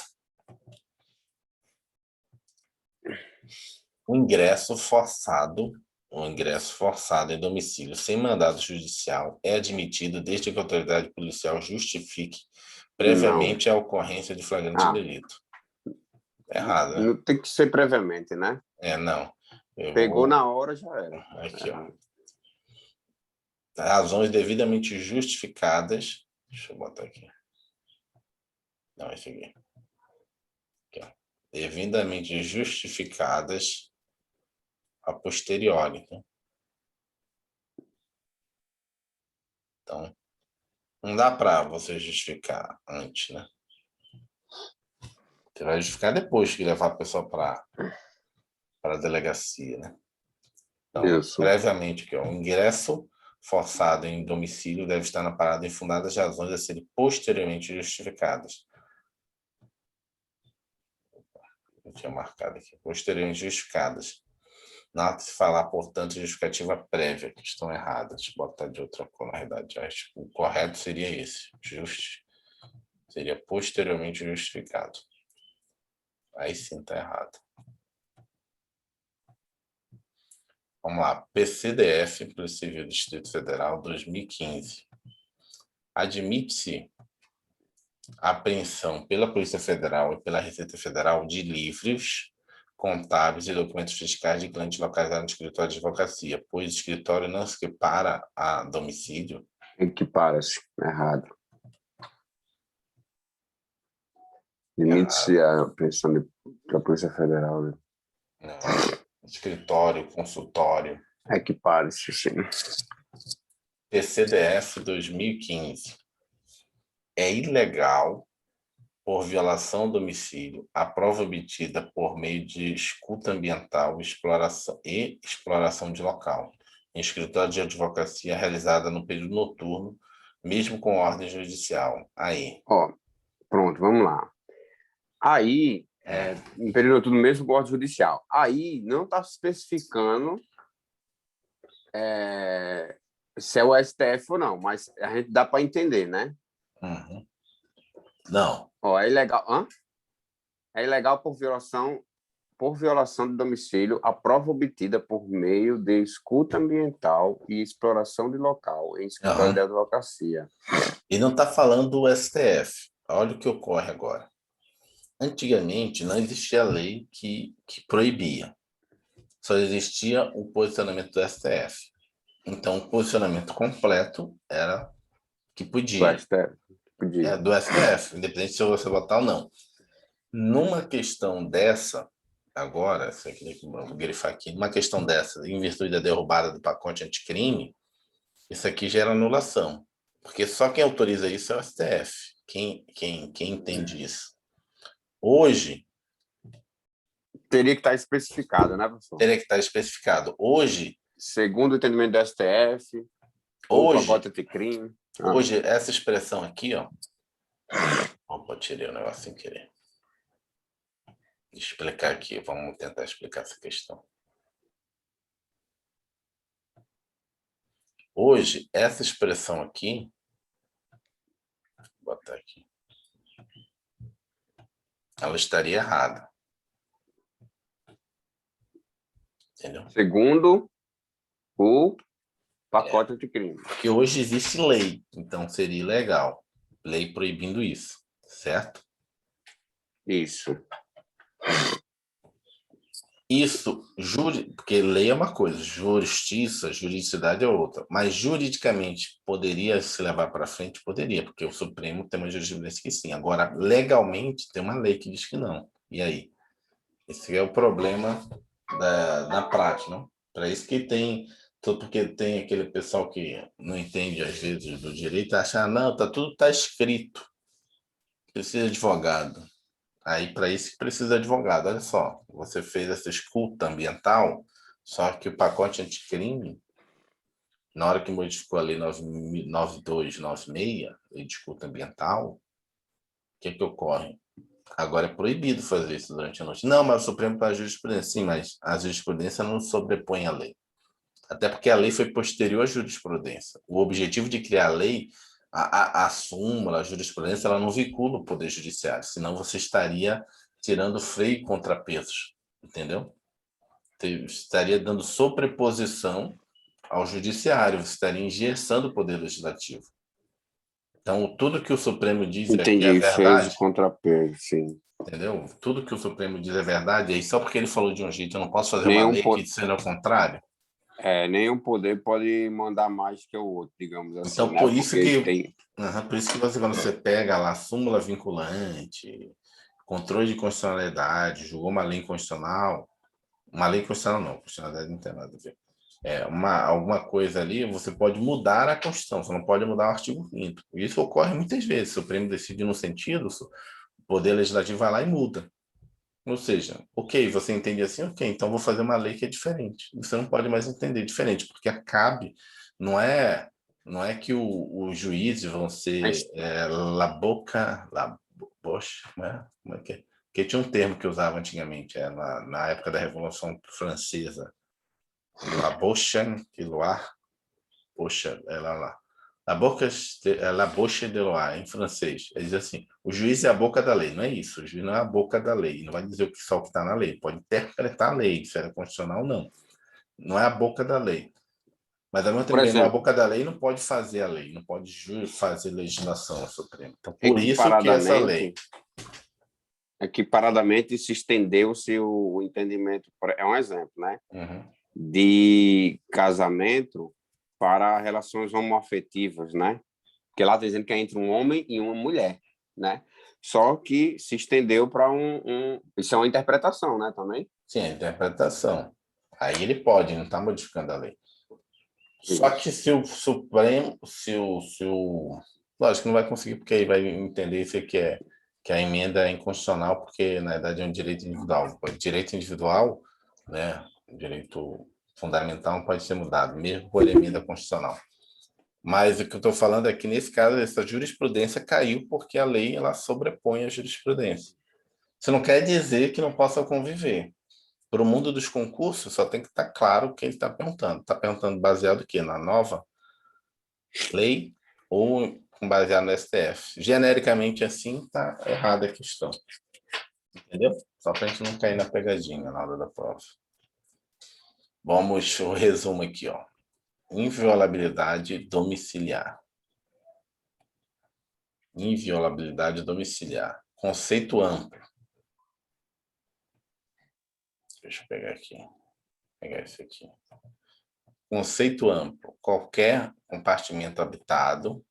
O ingresso forçado, o ingresso forçado em domicílio sem mandado judicial é admitido desde que a autoridade policial justifique Não. previamente a ocorrência de flagrante Ah, delito. Errado, né? não tem que ser previamente, né? Não. Eu Pegou vou na hora, já era. aqui, ó. Razões devidamente justificadas. Deixa eu botar aqui. Não, esse aqui. Aqui, ó. Devidamente justificadas a posteriori. Né? Então, não dá para você justificar antes, né? Você vai justificar depois que levar a pessoa para a delegacia, né? Então, Isso. previamente, que é o ingresso forçado em domicílio deve estar na parada em fundadas razões a serem posteriormente justificadas. Eu tinha marcado aqui. Posteriormente justificadas. Não se falar, portanto, justificativa prévia, que estão erradas. Deixa eu botar de outra cor, na realidade. Acho que o correto seria esse. Seria posteriormente justificado. Aí sim está errado. Vamos lá. PCDF, Polícia Civil do Distrito Federal, 2015. Admite-se a apreensão pela Polícia Federal e pela Receita Federal de livros contábeis e documentos fiscais de clientes localizados no escritório de advocacia, pois o escritório não se equipara a domicílio. Equipara-se. Errado. Errado. Limite-se a pensão da Polícia Federal, né? Não. Escritório, consultório. Equipare-se, sim. PCDF 2015. É ilegal, por violação ao domicílio, a prova obtida por meio de escuta ambiental e exploração de local, em escritório de advocacia realizada no período noturno, mesmo com ordem judicial. Aí. Ó, pronto, vamos lá. Aí, em período tudo mesmo com ordem judicial. Aí não está especificando se é o STF ou não, mas a gente dá para entender, né? Uhum. Não. Ó, é ilegal. Hã? É ilegal por violação de domicílio a prova obtida por meio de escuta ambiental e exploração de local em escritório de Uhum. advocacia. E não está falando do STF. Olha o que ocorre agora. Antigamente, não existia lei que proibia. Só existia o posicionamento do STF. Então, o posicionamento completo era que Do podia. STF, podia. Do STF, independente se você votar ou não. Numa questão dessa, agora, isso aqui, vou grifar aqui, numa questão dessa, em virtude da derrubada do pacote anticrime, isso aqui gera anulação. Porque só quem autoriza isso é o STF. Quem entende isso? Hoje, Teria que estar especificado, né, professor? teria que estar especificado. Hoje, Segundo o entendimento do STF, ou hoje, pacote de crime. hoje essa expressão aqui, ó. Opa, tirei o negócio sem querer. Deixa eu explicar aqui, vamos tentar explicar essa questão. Hoje, essa expressão aqui, vou botar aqui, ela estaria errada. Entendeu? Segundo o pacote de crime. Porque hoje existe lei, então seria ilegal. Lei proibindo isso, certo? Isso. Isso, porque lei é uma coisa, justiça, juridicidade é outra. Mas juridicamente poderia se levar para frente? Poderia, porque o Supremo tem uma jurisprudência que sim. Agora, legalmente, tem uma lei que diz que não. E aí? Esse é o problema na prática, não? Para isso que tem, porque tem aquele pessoal que não entende às vezes do direito, acha, não, tudo tá escrito, precisa de advogado. Aí para isso que precisa de advogado. Olha só, você fez essa escuta ambiental, só que o pacote anticrime, na hora que modificou a lei 9296, lei de escuta ambiental, o que ocorre? Agora é proibido fazer isso durante a noite. Não, mas o Supremo para a jurisprudência. Sim, mas a jurisprudência não sobrepõe a lei. Até porque a lei foi posterior à jurisprudência. O objetivo de criar a lei, a súmula, a jurisprudência, ela não vincula o Poder Judiciário, senão você estaria tirando freio e contrapesos, entendeu? estaria dando sobreposição ao judiciário, você estaria engessando o poder legislativo. Então, tudo que o Supremo diz é que é Entendi, fez o verdade, contrapeso, sim. entendeu? Tudo que o Supremo diz é verdade, aí só porque ele falou de um jeito, eu não posso fazer uma Nenhum, lei que seja ao contrário. nenhum poder pode mandar mais que o outro, digamos assim, Então, né? Porque tem. por isso que você, quando você pega lá súmula vinculante, controle de constitucionalidade, julgou uma lei constitucional não, constitucionalidade não tem nada a ver. Alguma coisa ali, você pode mudar a Constituição, você não pode mudar o artigo 5º. Isso ocorre muitas vezes. O Supremo decide no sentido, o Poder Legislativo vai lá e muda. Ou seja, ok, você entende assim, ok, então vou fazer uma lei que é diferente. Você não pode mais entender diferente, porque não é, não é que os juízes vão ser la boche, né? Como é que é? Porque tinha um termo que usava antigamente, na época da Revolução Francesa, la boche, que loire, poxa, ela lá. La bouche de loi, em francês. Ele diz assim, o juiz é a boca da lei. Não é isso, o juiz não é a boca da lei. Não vai dizer só o que está na lei. Pode interpretar a lei, se é constitucional ou não. Não é a boca da lei. Mas, ao mesmo Por tempo, ele não é a exemplo, boca da lei, não pode fazer a lei. Não pode fazer legislação ao Supremo. Então, por isso que essa lei... equiparadamente se estendeu-se o entendimento, é um exemplo, né? Uhum. De casamento para relações homoafetivas, né? Porque lá está dizendo que é entre um homem e uma mulher, né? Só que se estendeu para Isso é uma interpretação, né, também? Sim, a interpretação. Aí ele pode, não está modificando a lei. Só que Isso. se o Supremo, lógico que não vai conseguir, porque aí vai entender isso que que a emenda é inconstitucional, porque na verdade é um direito individual. O direito individual, né, o direito fundamental não pode ser mudado, mesmo por emenda constitucional. Mas o que eu estou falando é que, nesse caso, essa jurisprudência caiu porque a lei ela sobrepõe a jurisprudência. Isso não quer dizer que não possa conviver. Para o mundo dos concursos, só tem que estar claro o que ele está perguntando. Está perguntando baseado em quê? Na nova lei ou baseado no STF? Genericamente assim, está errada a questão. Entendeu? Só para a gente não cair na pegadinha na hora da prova. Vamos, o resumo aqui, ó. Inviolabilidade domiciliar. Inviolabilidade domiciliar. Conceito amplo. Deixa eu pegar aqui. Vou pegar esse aqui. Conceito amplo. Qualquer compartimento habitado,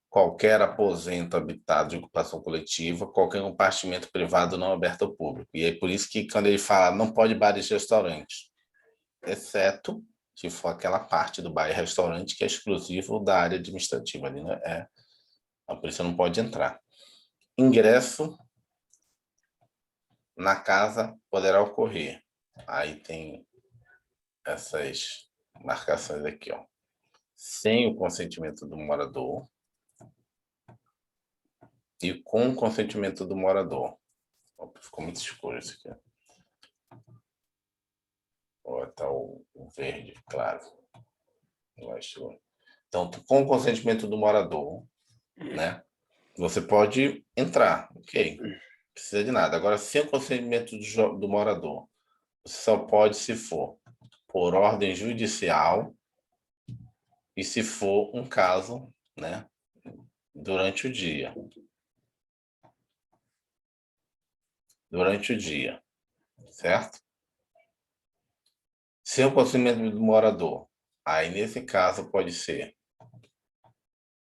qualquer aposento habitado de ocupação coletiva, qualquer compartimento privado não aberto ao público. E é por isso que, quando ele fala não pode bares e restaurantes, exceto se for aquela parte do bar e restaurante que é exclusivo da área administrativa. Ali, né? A polícia não pode entrar. Ingresso na casa poderá ocorrer. Aí tem essas marcações aqui, ó. Sem o consentimento do morador e com o consentimento do morador. Opa, ficou muito escuro isso aqui. Ó, tá o verde, claro. Então, com o consentimento do morador, né? Você pode entrar, ok. Não precisa de nada. Agora, sem o consentimento do morador, você só pode se for por ordem judicial e se for um caso, né, durante o dia. Durante o dia, certo? Sem o consentimento do morador, aí nesse caso pode ser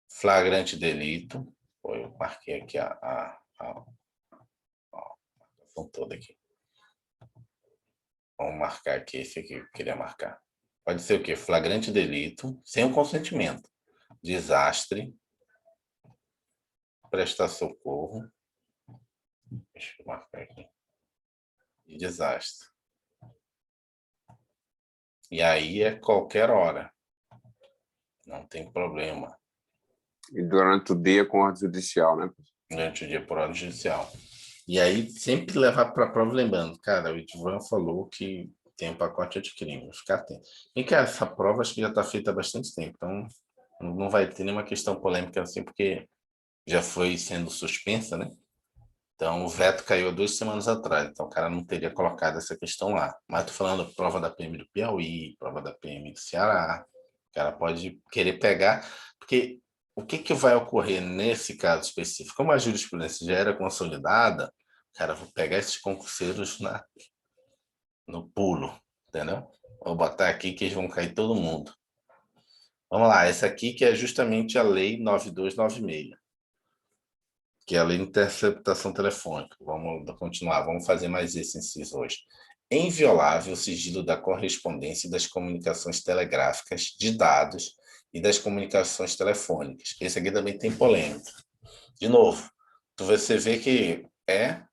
flagrante delito. Eu marquei aqui a marcação toda aqui. Vamos marcar aqui esse aqui que eu queria marcar. Pode ser o quê? Flagrante delito, sem o consentimento. Desastre, prestar socorro. Deixa eu marcar aqui. E desastre. E aí é qualquer hora. Não tem problema. E durante o dia com ordem judicial, né? Durante o dia por ordem judicial. E aí sempre levar para a prova lembrando, cara, o Edvan falou que tem um pacote de crime, os caras têm. E que essa prova acho que já está feita há bastante tempo, então não vai ter nenhuma questão polêmica assim, porque já foi sendo suspensa, né? Então, o veto caiu há 2 semanas atrás, então o cara não teria colocado essa questão lá. Mas estou falando prova da PM do Piauí, prova da PM do Ceará, o cara pode querer pegar, porque o que vai ocorrer nesse caso específico? Como a jurisprudência já era consolidada, cara, vou pegar esses concurseiros no pulo, entendeu? Vou botar aqui que eles vão cair todo mundo. Vamos lá, essa aqui que é justamente a Lei 9296, que é a Lei de Interceptação Telefônica. Vamos continuar, vamos fazer mais esse inciso hoje. É inviolável o sigilo da correspondência e das comunicações telegráficas, de dados e das comunicações telefônicas. Esse aqui também tem polêmica. De novo, você vê que é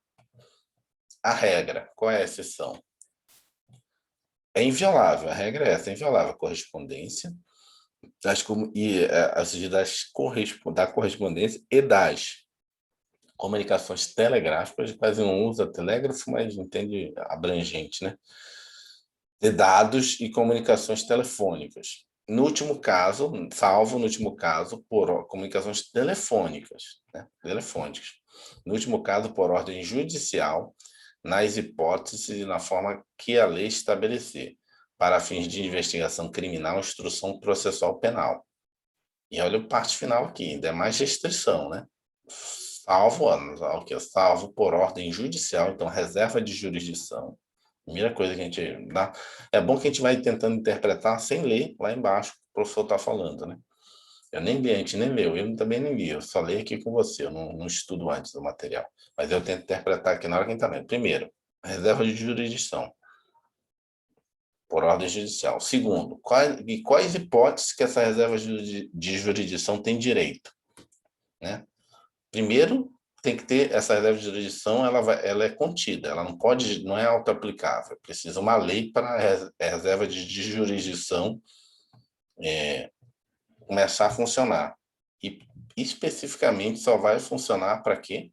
a regra. Qual é a exceção? É inviolável, a regra é essa, é inviolável a correspondência a sigilo da correspondência e das comunicações telegráficas, quase não usa telégrafo, mas entende abrangente, né? De dados e comunicações telefônicas. No último caso, salvo no último caso, por comunicações telefônicas, né? Telefônicas. No último caso, por ordem judicial, nas hipóteses e na forma que a lei estabelecer, para fins de investigação criminal, instrução processual penal. E olha a parte final aqui, ainda é mais restrição, né? Salvo por ordem judicial, então reserva de jurisdição. Primeira coisa que a gente dá. É bom que a gente vai tentando interpretar sem ler lá embaixo o que o professor está falando, né? Eu nem li, a gente nem leu, eu também nem li, eu só leio aqui com você, eu não estudo antes do material. Mas eu tento interpretar aqui na hora que a gente está lendo. Primeiro, reserva de jurisdição, por ordem judicial. Segundo, quais hipóteses que essa reserva de jurisdição tem direito, né? Primeiro, tem que ter essa reserva de jurisdição, ela é contida, ela não é auto-aplicável. Precisa uma lei para a reserva de jurisdição começar a funcionar. E especificamente só vai funcionar para quê?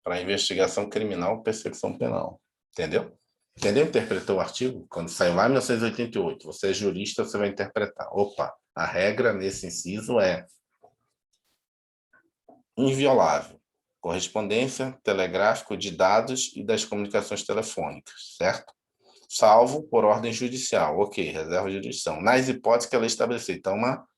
Para investigação criminal, persecução penal. Entendeu? Entendeu? Interpretou o artigo? Quando saiu lá em 1988, você é jurista, você vai interpretar. Opa, a regra nesse inciso é inviolável. Correspondência, telegráfico, de dados e das comunicações telefônicas, certo? Salvo por ordem judicial. Ok, reserva de jurisdição. Nas hipóteses que a lei estabelecer. Então, uma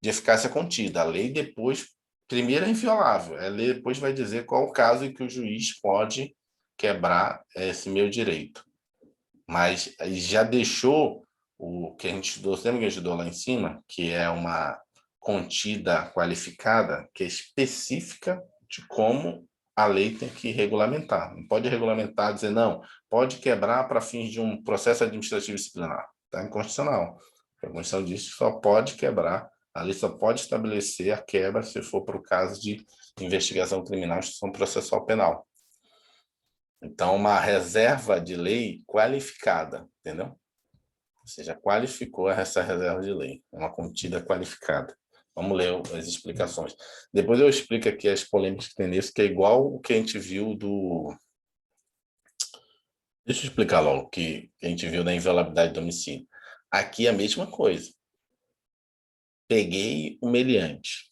de eficácia contida. A lei depois, primeiro é inviolável. A lei depois vai dizer qual o caso em que o juiz pode quebrar esse meu direito. Mas já deixou o que a gente estudou, lembra que a gente estudou lá em cima, que é uma contida qualificada, que é específica de como a lei tem que regulamentar. Não pode regulamentar, dizer, não, pode quebrar para fins de um processo administrativo disciplinar. Está inconstitucional. A Constituição diz que só pode quebrar, a lei só pode estabelecer a quebra se for para o caso de investigação criminal, instrução processual penal. Então, uma reserva de lei qualificada, entendeu? Ou seja, qualificou essa reserva de lei, é uma contida qualificada. Vamos ler as explicações. Depois eu explico aqui as polêmicas que tem nisso, que é igual o que a gente viu do... Deixa eu explicar logo o que a gente viu da inviolabilidade do homicídio. Aqui é a mesma coisa. Peguei o meliante.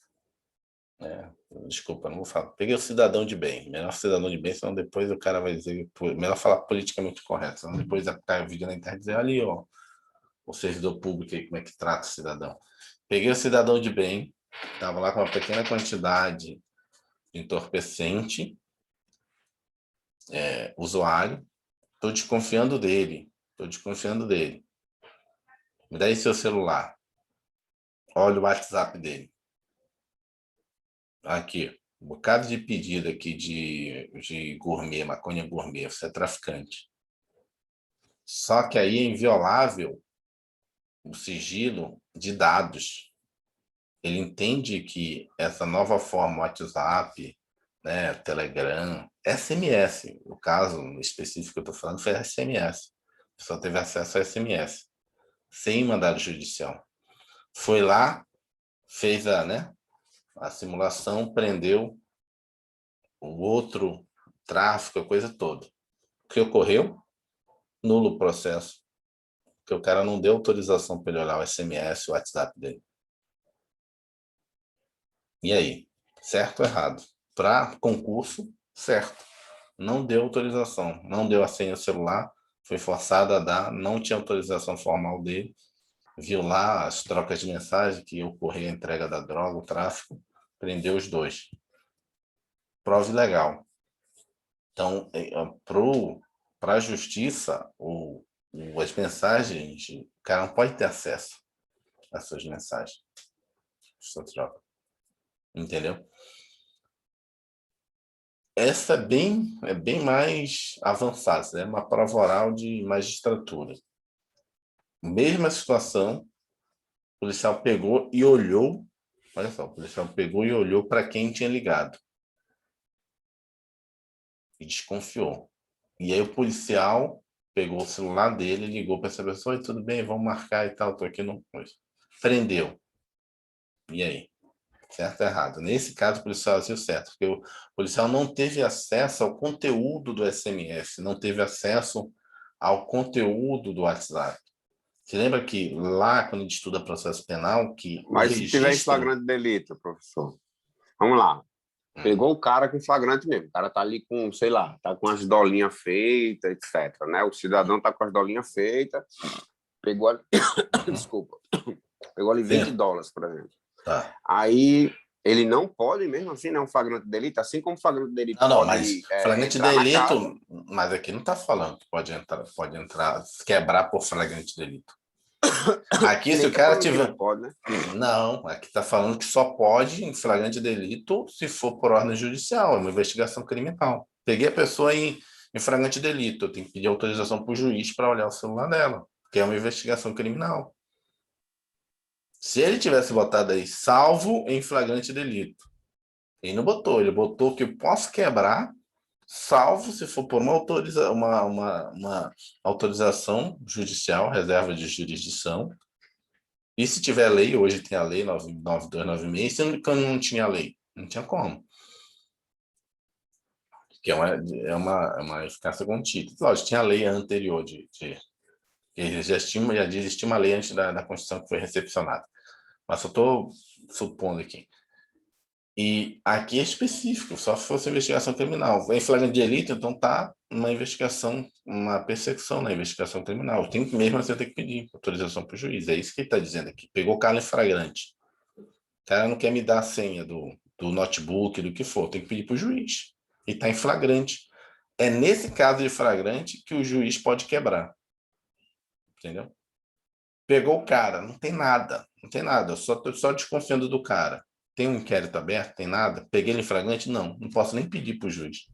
Desculpa, não vou falar. Peguei o cidadão de bem. Melhor cidadão de bem, senão depois o cara vai dizer... Melhor falar politicamente correto, senão depois cai o vídeo na internet e dizer, ali, ó, o servidor público aí, como é que trata o cidadão. Peguei o cidadão de bem, estava lá com uma pequena quantidade de entorpecente, usuário, estou desconfiando dele, Me dá aí seu celular, olha o WhatsApp dele. Aqui, um bocado de pedido aqui de gourmet, maconha gourmet, você é traficante. Só que aí é inviolável o sigilo de dados. Ele entende que essa nova forma, WhatsApp, né, Telegram, SMS, o caso específico que eu estou falando foi SMS. Só teve acesso a SMS, sem mandado judicial. Foi lá, fez a simulação, prendeu o outro tráfico, a coisa toda. O que ocorreu? Nulo o processo, porque o cara não deu autorização para ele olhar o SMS, o WhatsApp dele. E aí? Certo ou errado? Para concurso, certo. Não deu autorização, não deu a senha do celular, foi forçado a dar, não tinha autorização formal dele, viu lá as trocas de mensagem que ocorria a entrega da droga, o tráfico, prendeu os dois. Prova ilegal. Então, para a justiça, as mensagens, o cara não pode ter acesso às suas mensagens, sua troca. Entendeu? Essa é bem mais avançada, é uma prova oral de magistratura. Mesma situação, o policial pegou e olhou, olha só, o policial pegou e olhou para quem tinha ligado e desconfiou. E aí o policial pegou o celular dele, ligou para essa pessoa, e tudo bem, vamos marcar e tal, tô aqui no... Prendeu. E aí? Certo ou errado? Nesse caso, o policial agiu certo, porque o policial não teve acesso ao conteúdo do SMS, não teve acesso ao conteúdo do WhatsApp. Você lembra que lá, quando a gente estuda processo penal, que o Mas se tiver em registro... flagrante delito, professor, vamos lá. Hum, Pegou o cara com flagrante mesmo. O cara tá ali com, sei lá, tá com as dolinhas feitas, etc, né? O cidadão tá com as dolinhas feitas, pegou ali... uhum, Desculpa. Pegou ali sim, $20, por exemplo. tá. Aí ele não pode, mesmo assim, né, um flagrante delito, assim como flagrante delito Não, não, mas pode flagrante entrar na casa. delito, mas aqui não está falando que pode entrar, quebrar por flagrante delito. Aqui, se Nem o tá cara falando que não tiver... pode, né? Não, aqui está falando que só pode em flagrante delito se for por ordem judicial, é uma investigação criminal. Peguei a pessoa em flagrante delito, eu tenho que pedir autorização para o juiz para olhar o celular dela, que é uma investigação criminal. Se ele tivesse botado aí, salvo em flagrante delito, ele não botou, ele botou que eu posso quebrar, salvo se for por uma autorização judicial, reserva de jurisdição. E se tiver lei, hoje tem a lei 99296, sendo que não tinha lei, não tinha como. Que é uma eficácia contínua. Lógico, tinha a lei anterior já existia uma lei antes da Constituição que foi recepcionada. Mas só estou supondo aqui. E aqui é específico, só se fosse investigação criminal. Em flagrante de delito, então tá uma investigação, uma persecução na investigação criminal. Tem que mesmo assim ter que pedir autorização para o juiz. É isso que ele está dizendo aqui. Pegou o cara em flagrante. O cara não quer me dar a senha do notebook, do que for. Tem que pedir para o juiz. E está em flagrante. É nesse caso de flagrante que o juiz pode quebrar. Entendeu? Pegou o cara, não tem nada. Não tem nada. Eu só estou só desconfiando do cara. Tem um inquérito aberto? Tem nada? Peguei ele em flagrante? Não. Não posso nem pedir para o juiz.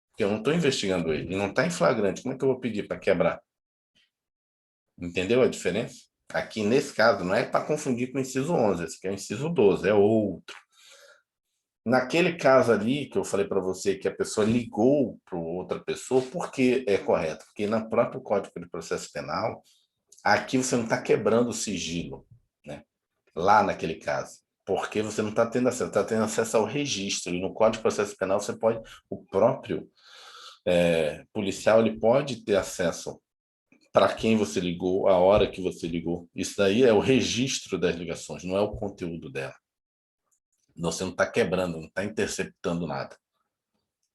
Porque eu não estou investigando ele. Ele não está em flagrante. Como é que eu vou pedir para quebrar? Entendeu a diferença? Aqui, nesse caso, não é para confundir com o inciso 11. Esse aqui é o inciso 12. É outro. Naquele caso ali que eu falei para você que a pessoa ligou para outra pessoa, por que é correto? Porque no próprio Código de Processo Penal, aqui você não está quebrando o sigilo, né? Lá naquele caso. Porque você não está tendo acesso, está tendo acesso ao registro. E no Código de Processo Penal, você pode, o próprio policial, ele pode ter acesso para quem você ligou, a hora que você ligou. Isso daí é o registro das ligações, não é o conteúdo dela. Você não está quebrando, não está interceptando nada.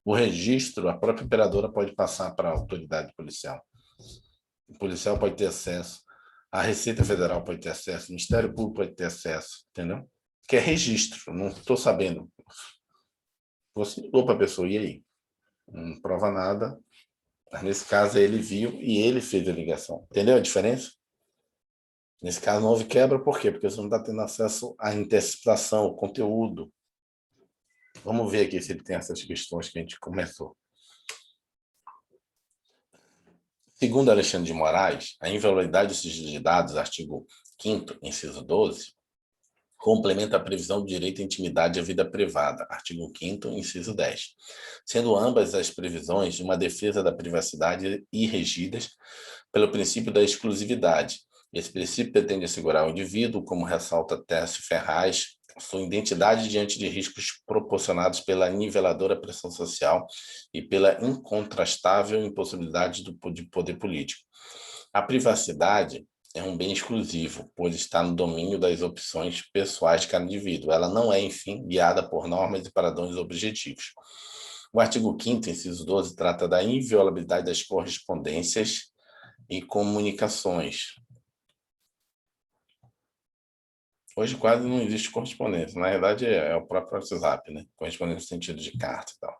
O registro, a própria operadora pode passar para a autoridade policial. O policial pode ter acesso, a Receita Federal pode ter acesso, o Ministério Público pode ter acesso, entendeu? Que é registro, não estou sabendo. Você ligou para a pessoa, e aí? Não prova nada. Mas nesse caso, ele viu e ele fez a ligação. Entendeu a diferença? Nesse caso, não houve quebra, por quê? Porque você não está tendo acesso à interceptação, ao conteúdo. Vamos ver aqui se ele tem essas questões que a gente começou. Segundo Alexandre de Moraes, a inviolabilidade do sigilo de dados, artigo 5º, inciso 12, complementa a previsão do direito à intimidade e à vida privada, artigo 5º, inciso 10, sendo ambas as previsões uma defesa da privacidade e regidas pelo princípio da exclusividade. Esse princípio pretende assegurar ao indivíduo, como ressalta Tércio Ferraz, sua identidade diante de riscos proporcionados pela niveladora pressão social e pela incontrastável impossibilidade de poder político. A privacidade é um bem exclusivo, pois está no domínio das opções pessoais de cada indivíduo. Ela não é, enfim, guiada por normas e padrões objetivos. O artigo 5º, inciso 12, trata da inviolabilidade das correspondências e comunicações. Hoje quase não existe correspondência. Na verdade, é o próprio WhatsApp, né? Correspondência no sentido de carta e tal.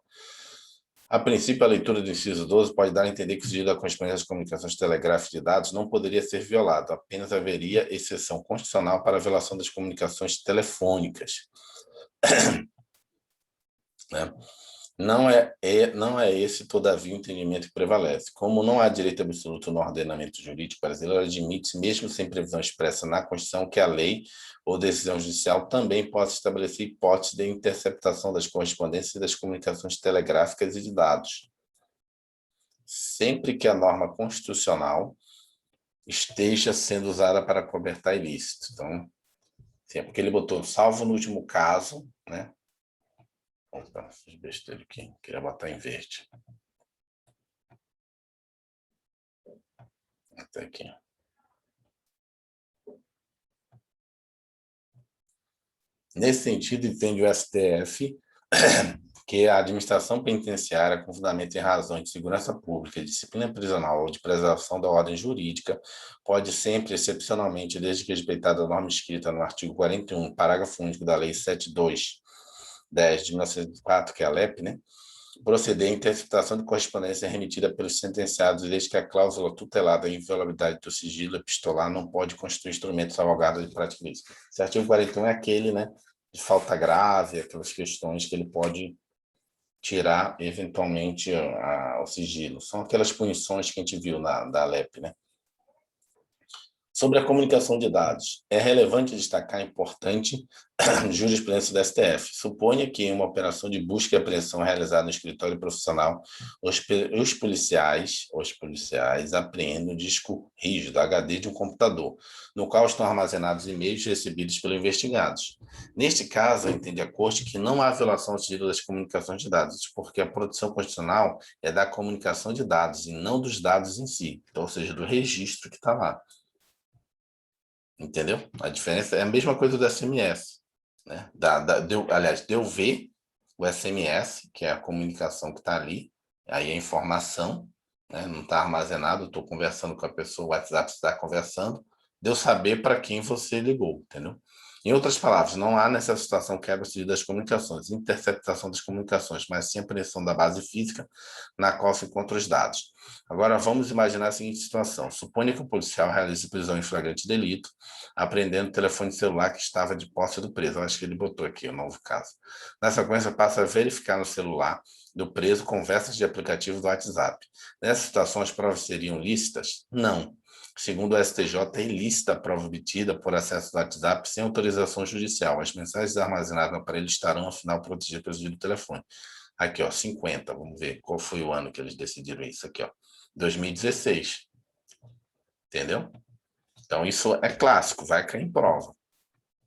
A princípio, a leitura do inciso 12 pode dar a entender que o sigilo da correspondência das comunicações telegráficas de dados não poderia ser violado, apenas haveria exceção constitucional para a violação das comunicações telefônicas. Né? Não é esse, todavia, o entendimento que prevalece. Como não há direito absoluto no ordenamento jurídico brasileiro, admite-se, mesmo sem previsão expressa na Constituição, que a lei ou decisão judicial também possa estabelecer hipótese de interceptação das correspondências e das comunicações telegráficas e de dados, sempre que a norma constitucional esteja sendo usada para cobertar ilícito. Então, sim, é porque ele botou salvo no último caso, né? Opa, fiz besteira aqui. Queria botar em verde. Até aqui. Nesse sentido, entende o STF que a administração penitenciária, com fundamento em razões de segurança pública, disciplina prisional ou de preservação da ordem jurídica, pode sempre, excepcionalmente, desde que respeitada a norma escrita no artigo 41, parágrafo único da Lei 7210 de 1904, que é a LEP, né, proceder à interceptação de correspondência remetida pelos sentenciados, desde que a cláusula tutelada à inviolabilidade do sigilo epistolar não pode constituir instrumento salvaguarda de prática ilícita. Esse artigo 41 é aquele, né, de falta grave, aquelas questões que ele pode tirar, eventualmente, o sigilo. São aquelas punições que a gente viu da LEP, né? Sobre a comunicação de dados, é relevante destacar a importante jurisprudência da STF. Suponha que em uma operação de busca e apreensão realizada no escritório profissional, os policiais apreendem um disco rígido, HD de um computador, no qual estão armazenados e-mails recebidos pelos investigados. Neste caso, entende a Corte que não há violação ao sigilo das comunicações de dados, porque a proteção constitucional é da comunicação de dados e não dos dados em si, então, ou seja, do registro que está lá. Entendeu? A diferença é a mesma coisa do SMS, né? Aliás, de eu ver o SMS, que é a comunicação que está ali, aí a informação, né? Não está armazenado, estou conversando com a pessoa, o WhatsApp está conversando, de eu saber para quem você ligou, entendeu? Em outras palavras, não há nessa situação quebra o sigilo das comunicações, interceptação das comunicações, mas sim apreensão da base física na qual se encontram os dados. Agora, vamos imaginar a seguinte situação. Suponha que o policial realize prisão em flagrante delito, apreendendo o telefone celular que estava de posse do preso. Eu acho que ele botou aqui o novo caso. Na sequência, passa a verificar no celular do preso conversas de aplicativo do WhatsApp. Nessa situação, as provas seriam lícitas? Não. Segundo o STJ, é ilícita a prova obtida por acesso do WhatsApp sem autorização judicial. As mensagens armazenadas no aparelho estarão, afinal, protegidas pelo sigilo do telefone. Aqui, ó, 50. Vamos ver qual foi o ano que eles decidiram isso aqui, ó. 2016. Entendeu? Então, isso é clássico, vai cair em prova.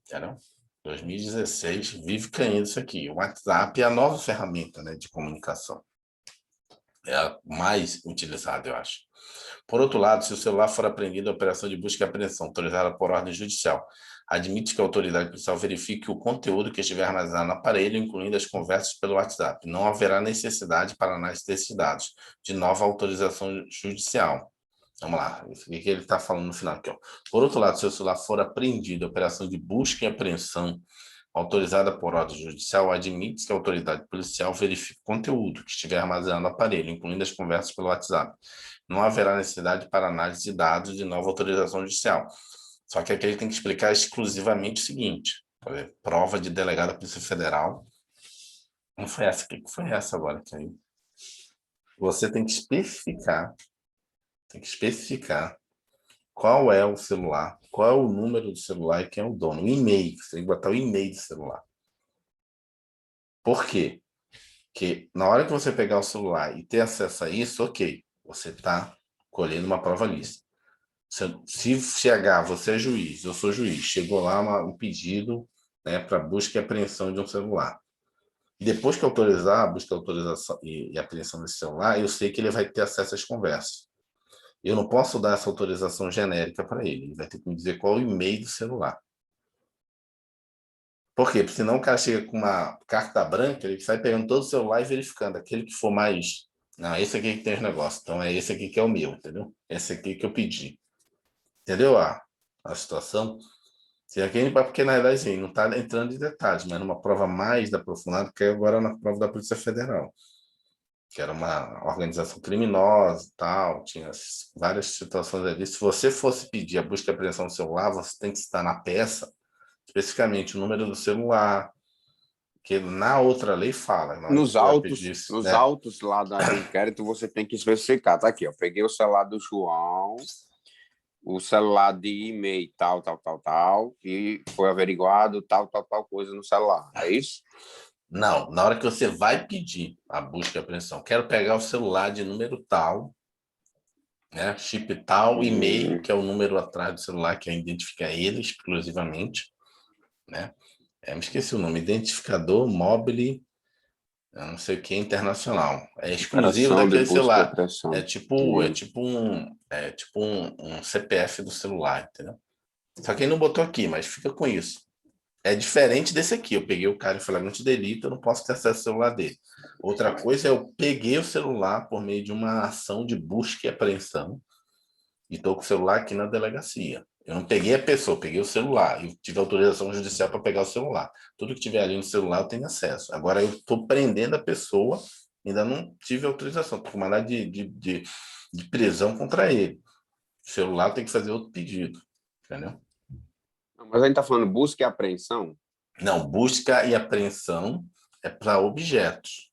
Entendeu? 2016, vive caindo isso aqui. O WhatsApp é a nova ferramenta, né, de comunicação. É a mais utilizada, eu acho. Por outro lado, se o celular for apreendido, a operação de busca e apreensão, autorizada por ordem judicial, admite que a autoridade policial verifique o conteúdo que estiver armazenado no aparelho, incluindo as conversas pelo WhatsApp. Não haverá necessidade para análise desses dados, de nova autorização judicial. Vamos lá, o que ele está falando no final aqui, ó. Por outro lado, se o celular for apreendido, a operação de busca e apreensão autorizada por ordem judicial, admite que a autoridade policial verifique o conteúdo que estiver armazenado no aparelho, incluindo as conversas pelo WhatsApp. Não haverá necessidade para análise de dados de nova autorização judicial. Só que aqui ele tem que explicar exclusivamente o seguinte, por exemplo, prova de delegado da Polícia Federal. Não foi essa, o que foi essa agora? Você tem que especificar qual é o celular, qual é o número do celular e quem é o dono. O e-mail, você tem que botar o e-mail do celular. Por quê? Porque na hora que você pegar o celular e ter acesso a isso, ok, você está colhendo uma prova lícita. Se chegar, você é juiz, eu sou juiz, chegou lá um pedido, né, para busca e apreensão de um celular. Depois que autorizar a busca, autorização e apreensão desse celular, eu sei que ele vai ter acesso às conversas. Eu não posso dar essa autorização genérica para ele. Ele vai ter que me dizer qual é o e-mail do celular. Por quê? Porque senão o cara chega com uma carta branca, ele sai pegando todo o celular e verificando. Aquele que for mais. Não, esse aqui que tem os negócios. Então é esse aqui que é o meu, entendeu? Esse aqui que eu pedi. Entendeu a situação? Se aqui, porque na verdade assim, não está entrando em detalhes, mas numa prova mais aprofundada, que é agora na prova da Polícia Federal, que era uma organização criminosa e tal, tinha várias situações ali. Se você fosse pedir a busca e apreensão do celular, você tem que estar na peça, especificamente o número do celular, que na outra lei fala, na hora que Nos você vai pedir autos, isso, nos né? autos lá do inquérito, você tem que especificar. Tá aqui, ó. Peguei o celular do João, o celular de e-mail, tal, tal, tal, tal, e foi averiguado tal, tal, tal coisa no celular. É isso? Não, na hora que você vai pedir a busca e apreensão, quero pegar o celular de número tal, né? Chip tal, e-mail, Hum, que é o número atrás do celular que identifica ele exclusivamente, né? Me esqueci o nome, identificador móvel, eu não sei o que, internacional. É exclusivo operação de daquele busca e celular. apreensão. É tipo um CPF do celular, entendeu? Só que ele não botou aqui, mas fica com isso. É diferente desse aqui. Eu peguei o cara em flagrante delito, eu não posso ter acesso ao celular dele. Outra coisa é eu peguei o celular por meio de uma ação de busca e apreensão e estou com o celular aqui na delegacia. Eu não peguei a pessoa, eu peguei o celular. Eu tive autorização judicial para pegar o celular. Tudo que tiver ali no celular eu tenho acesso. Agora eu estou prendendo a pessoa, ainda não tive autorização. Estou com mandado de prisão contra ele. O celular tem que fazer outro pedido. Entendeu? Mas a gente está falando busca e apreensão? Não, busca e apreensão é para objetos.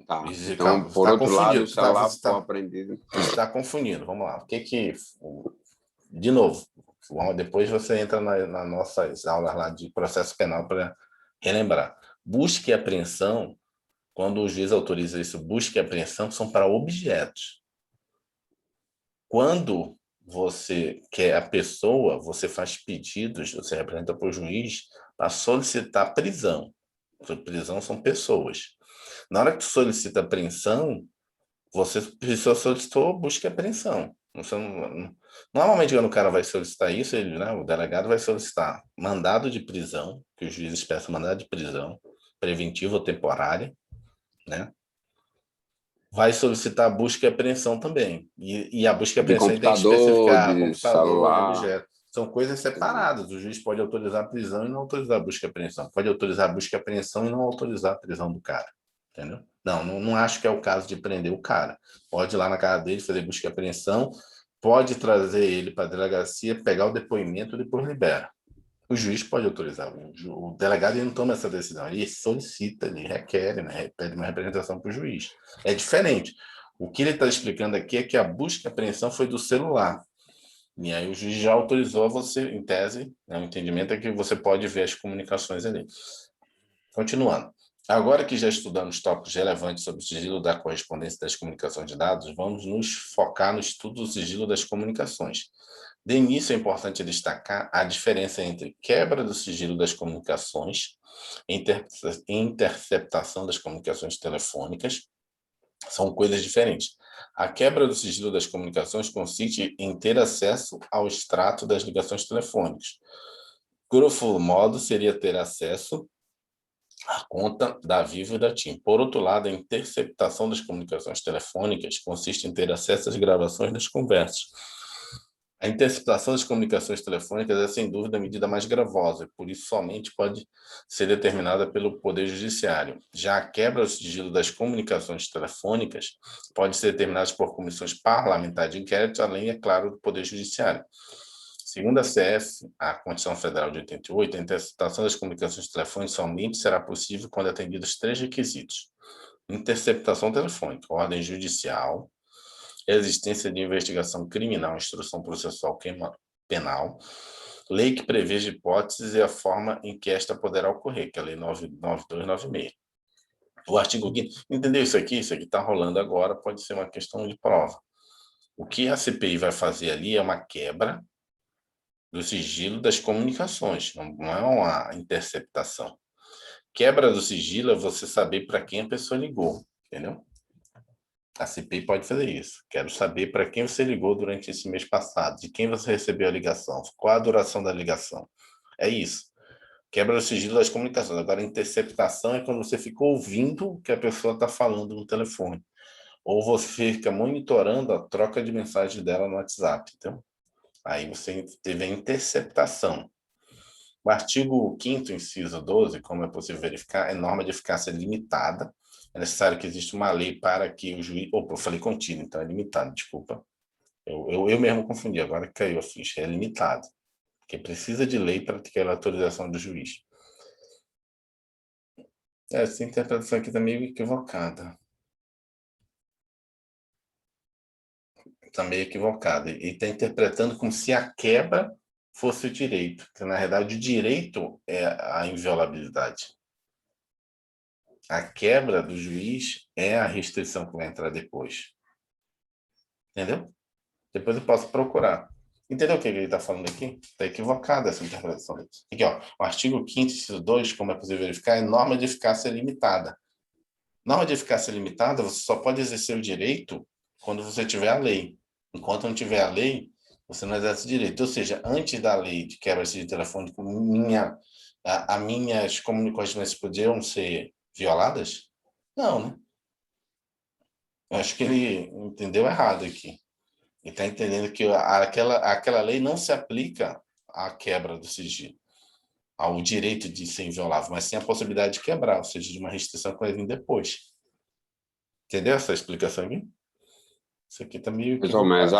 Tá. Calma, Então, você por está outro lado, o confundindo. celular for apreendido. Você tá confundindo. Vamos lá. O que que. De novo, depois você entra nas nossas aulas lá de processo penal para relembrar. Busca e apreensão, quando o juiz autoriza isso, busca e apreensão são para objetos. Quando você quer a pessoa, você faz pedidos, você representa para o juiz para solicitar prisão. Prisão são pessoas. Na hora que tu solicita apreensão, você só solicitou busca e apreensão. Normalmente, quando o cara vai solicitar isso, ele, né, o delegado vai solicitar mandado de prisão, que o juiz peça mandado de prisão, preventiva ou temporária, né? Vai solicitar busca e apreensão também. E a busca e De apreensão tem que computador, especificar de computador, de celular. objeto. São coisas Entendi. separadas. O juiz pode autorizar a prisão e não autorizar a busca e apreensão. Pode autorizar a busca e apreensão e não autorizar a prisão do cara. Entendeu? Não acho que é o caso de prender o cara. Pode ir lá na casa dele, fazer busca e apreensão, pode trazer ele para a delegacia, pegar o depoimento e depois libera. O juiz pode autorizar. O delegado ele não toma essa decisão. Ele solicita, ele requer, né? Pede uma representação para o juiz. É diferente. O que ele está explicando aqui é que a busca e apreensão foi do celular. E aí o juiz já autorizou a você, em tese, né, o entendimento é que você pode ver as comunicações ali. Continuando. Agora que já estudamos tópicos relevantes sobre o sigilo da correspondência das comunicações de dados, vamos nos focar no estudo do sigilo das comunicações. De início, é importante destacar a diferença entre quebra do sigilo das comunicações, interceptação das comunicações telefônicas, são coisas diferentes. A quebra do sigilo das comunicações consiste em ter acesso ao extrato das ligações telefônicas. Grosso modo, seria ter acesso à conta da Vivo e da TIM. Por outro lado, a interceptação das comunicações telefônicas consiste em ter acesso às gravações das conversas. A interceptação das comunicações telefônicas é, sem dúvida, a medida mais gravosa, e por isso somente pode ser determinada pelo Poder Judiciário. Já a quebra do sigilo das comunicações telefônicas pode ser determinada por comissões parlamentares de inquérito, além, é claro, do Poder Judiciário. Segundo a CF, a Constituição Federal de 88, a interceptação das comunicações telefônicas somente será possível quando atendidos três requisitos: interceptação telefônica, ordem judicial, existência de investigação criminal, instrução processual penal, lei que preveja hipóteses e a forma em que esta poderá ocorrer, que é a Lei 99296. O artigo 5º, entendeu isso aqui? Isso aqui está rolando agora, pode ser uma questão de prova. O que a CPI vai fazer ali é uma quebra do sigilo das comunicações, não é uma interceptação. Quebra do sigilo é você saber para quem a pessoa ligou, entendeu? A CPI pode fazer isso. Quero saber para quem você ligou durante esse mês passado, de quem você recebeu a ligação, qual a duração da ligação. É isso. Quebra o sigilo das comunicações. Agora, interceptação é quando você fica ouvindo o que a pessoa está falando no telefone. Ou você fica monitorando a troca de mensagem dela no WhatsApp. Então, aí você teve a interceptação. O artigo 5º, inciso 12, como é possível verificar, é norma de eficácia limitada. É necessário que exista uma lei para que o juiz... Opa, eu falei contínuo, então é limitado, desculpa. Eu mesmo confundi, agora caiu a ficha, é limitado. Porque precisa de lei para ter a autorização do juiz. Essa interpretação aqui está meio equivocada. Está meio equivocada. E está interpretando como se a quebra fosse o direito, que na verdade o direito é a inviolabilidade. A quebra do juiz é a restrição que vai entrar depois. Entendeu? Depois eu posso procurar. Entendeu o que ele está falando aqui? Está equivocada essa interpretação. Aqui, ó, o artigo 5º, inciso 2, como é possível verificar, é norma de eficácia limitada. Norma de eficácia limitada, você só pode exercer o direito quando você tiver a lei. Enquanto não tiver a lei, você não exerce o direito. Ou seja, antes da lei de quebra de telefônico, as minhas comunicações podiam ser violadas? Não, né? Eu acho que ele entendeu errado aqui. Ele está entendendo que aquela lei não se aplica à quebra do sigilo, ao direito de ser inviolável, mas sim a possibilidade de quebrar, ou seja, de uma restrição que vai vir depois. Entendeu essa explicação aqui? Isso aqui está meio Mais ou menos. equivocado.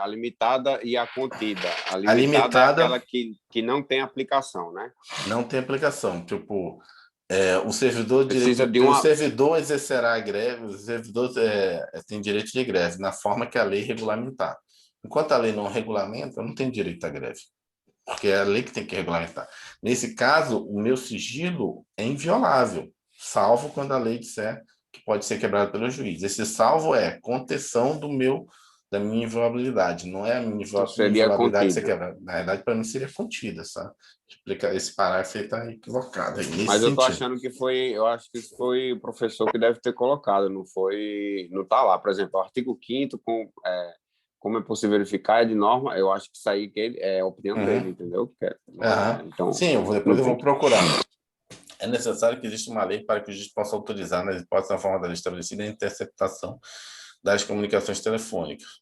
A limitada e a contida. A A limitada é limitada aquela que não tem aplicação, né? não tem aplicação. Tipo, o servidor Precisa de o uma. servidor exercerá a greve, o servidor tem direito de greve, na forma que a lei regulamentar. Enquanto a lei não regulamenta, não tem direito à greve, porque é a lei que tem que regulamentar. Nesse caso, o meu sigilo é inviolável, salvo quando a lei disser que pode ser quebrado pelo juiz. Esse salvo é contenção da minha inviolabilidade, não é a minha Então, seria inviolabilidade ser contida. quebrada. Na verdade, para mim seria contida, sabe? Explicar esse parágrafo aí está equivocado, aí, nesse Mas eu tô sentido. achando que foi. Eu acho que isso foi o professor que deve ter colocado, não foi. Não tá lá. Por exemplo, o artigo 5º, como é possível verificar, é de norma. Eu acho que isso aí é a opinião dele, Uhum. entendeu? Não é, Uhum. então, Sim, depois não eu tem vou que. procurar. É necessário que exista uma lei para que o juiz possa autorizar, nas hipóteses na forma da lei estabelecida, a interceptação das comunicações telefônicas.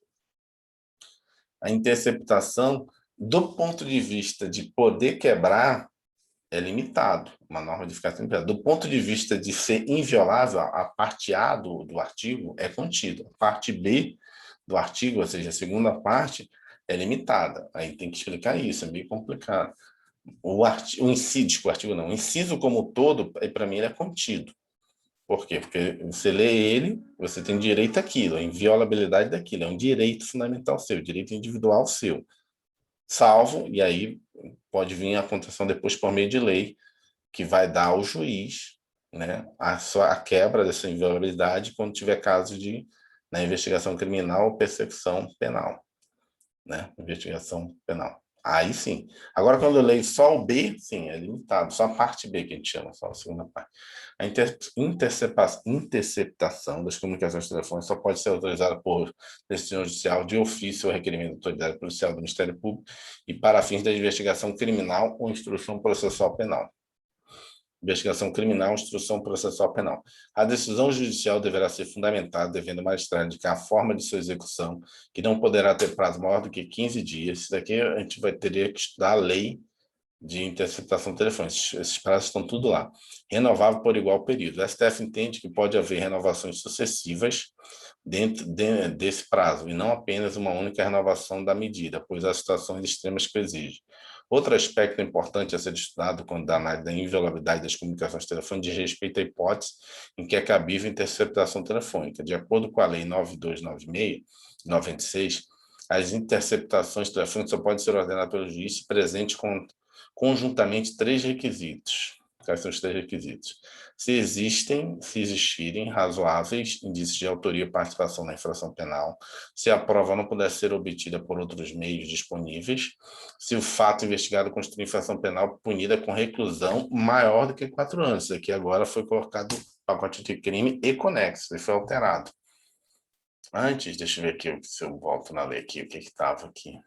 A interceptação, do ponto de vista de poder quebrar, é limitado, uma norma de eficácia limitada. Do ponto de vista de ser inviolável, a parte A do artigo é contida. A parte B do artigo, ou seja, a segunda parte, é limitada. Aí tem que explicar isso, é meio complicado. O inciso, o artigo não, o inciso como um todo, para mim, ele é contido. Por quê? Porque você lê ele, você tem direito àquilo, a inviolabilidade daquilo, é um direito fundamental seu, direito individual seu. Salvo, e aí pode vir a contenção depois por meio de lei, que vai dar ao juiz, né, a quebra dessa inviolabilidade quando tiver caso de na investigação criminal ou persecução penal, né? Investigação penal. Aí sim. Agora, quando eu leio só o B, sim, é limitado. Só a parte B que a gente chama, só a segunda parte. A interceptação das comunicações telefônicas só pode ser autorizada por decisão judicial de ofício ou requerimento da autoridade policial do Ministério Público e para fins da investigação criminal ou instrução processual penal. Investigação criminal, instrução processual penal. A decisão judicial deverá ser fundamentada, devendo o magistrado indicar a forma de sua execução, que não poderá ter prazo maior do que 15 dias. Isso daqui a gente teria que estudar a lei de interceptação telefônica. Esses prazos estão tudo lá. Renovável por igual período. O STF entende que pode haver renovações sucessivas dentro desse prazo, e não apenas uma única renovação da medida, pois há situações extremas que exigem. Outro aspecto importante a ser estudado quando da análise da inviolabilidade das comunicações telefônicas diz respeito à hipótese em que é cabível a interceptação telefônica. De acordo com a Lei 9296, 96, as interceptações telefônicas só podem ser ordenadas pelo juiz se presente conjuntamente três requisitos. Quais são os três requisitos? Se existirem razoáveis indícios de autoria e participação na infração penal, se a prova não puder ser obtida por outros meios disponíveis, se o fato investigado constitui infração penal punida com reclusão maior do que 4 anos. Isso aqui agora foi colocado no pacote de crime e conexo, e foi alterado. Antes, deixa eu ver aqui se eu volto na lei aqui, o que estava aqui.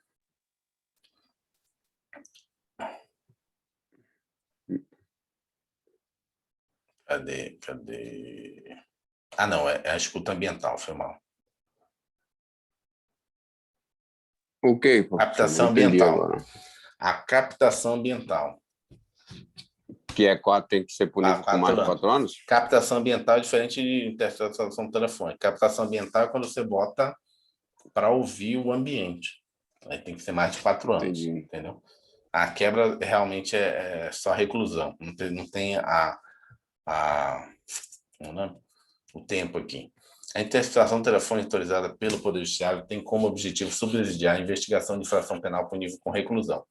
Cadê? Ah, não, é a escuta ambiental, foi mal. O quê, professor? Não Captação entendi ambiental. agora. A captação ambiental. Que é 4, tem que ser Há punido com mais 4 de anos. 4 anos? Captação ambiental é diferente de interceptação telefônica. Captação ambiental é quando você bota para ouvir o ambiente. Aí tem que ser mais de 4 anos, Entendi. entendeu? A quebra realmente é só reclusão. Não tem o tempo aqui. A interceptação telefônica autorizada pelo Poder Judiciário tem como objetivo subsidiar a investigação de infração penal punível com reclusão.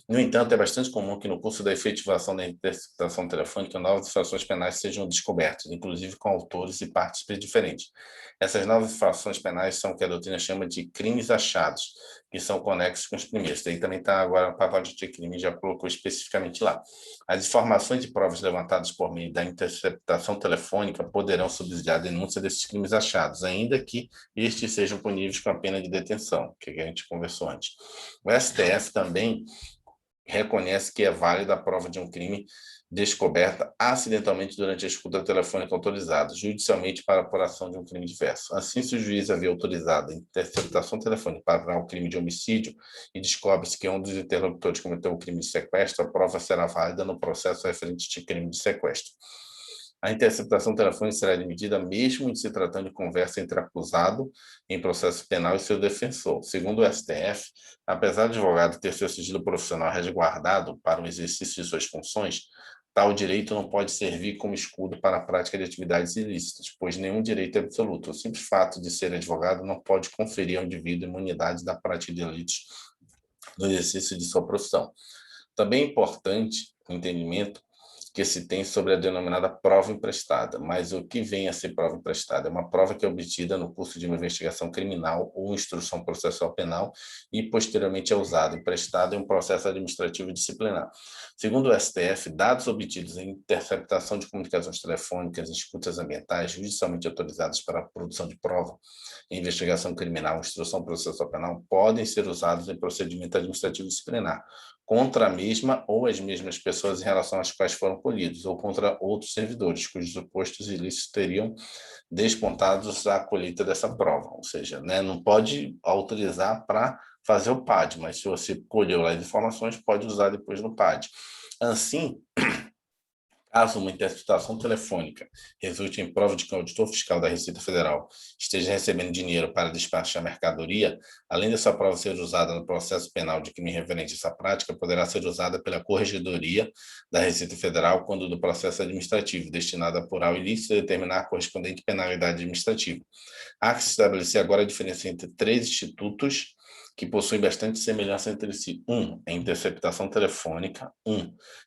No entanto, é bastante comum que no curso da efetivação da interceptação telefônica, novas infrações penais sejam descobertas, inclusive com autores e partes diferentes. Essas novas infrações penais são o que a doutrina chama de crimes achados, que são conexos com os primeiros. Daí também está agora o pacote de crime, já colocou especificamente lá. As informações e provas levantadas por meio da interceptação telefônica poderão subsidiar a denúncia desses crimes achados, ainda que estes sejam puníveis com a pena de detenção, que a gente conversou antes. O STF também reconhece que é válida a prova de um crime descoberta acidentalmente durante a escuta telefônica autorizada, judicialmente para a apuração de um crime diverso. Assim, se o juiz havia autorizado a interceptação telefônica para o crime de homicídio e descobre-se que um dos interlocutores cometeu o crime de sequestro, a prova será válida no processo referente de crime de sequestro. A interceptação telefônica será admitida mesmo em se tratando de conversa entre acusado em processo penal e seu defensor. Segundo o STF, apesar do advogado ter seu sigilo profissional resguardado para o exercício de suas funções, tal direito não pode servir como escudo para a prática de atividades ilícitas, pois nenhum direito é absoluto. O simples fato de ser advogado não pode conferir ao indivíduo imunidade da prática de delitos no exercício de sua profissão. Também é importante o entendimento que se tem sobre a denominada prova emprestada, mas o que vem a ser prova emprestada? É uma prova que é obtida no curso de uma investigação criminal ou instrução processual penal e posteriormente é usada, emprestada em um processo administrativo disciplinar. Segundo o STF, dados obtidos em interceptação de comunicações telefônicas e escutas ambientais judicialmente autorizados para a produção de prova em investigação criminal ou instrução processual penal podem ser usados em procedimento administrativo disciplinar contra a mesma ou as mesmas pessoas em relação às quais foram colhidos, ou contra outros servidores, cujos supostos ilícitos teriam despontados à colheita dessa prova. Ou seja, né, não pode autorizar para fazer o PAD, mas se você colheu lá as informações, pode usar depois no PAD. Assim, caso uma interceptação telefônica resulte em prova de que o auditor fiscal da Receita Federal esteja recebendo dinheiro para despachar mercadoria, além dessa prova ser usada no processo penal de crime referente a essa prática, poderá ser usada pela Corregedoria da Receita Federal quando do processo administrativo, destinado a apurar o ilícito e determinar a correspondente penalidade administrativa. Há que se estabelecer agora a diferença entre 3 institutos que possuem bastante semelhança entre si. É a interceptação telefônica.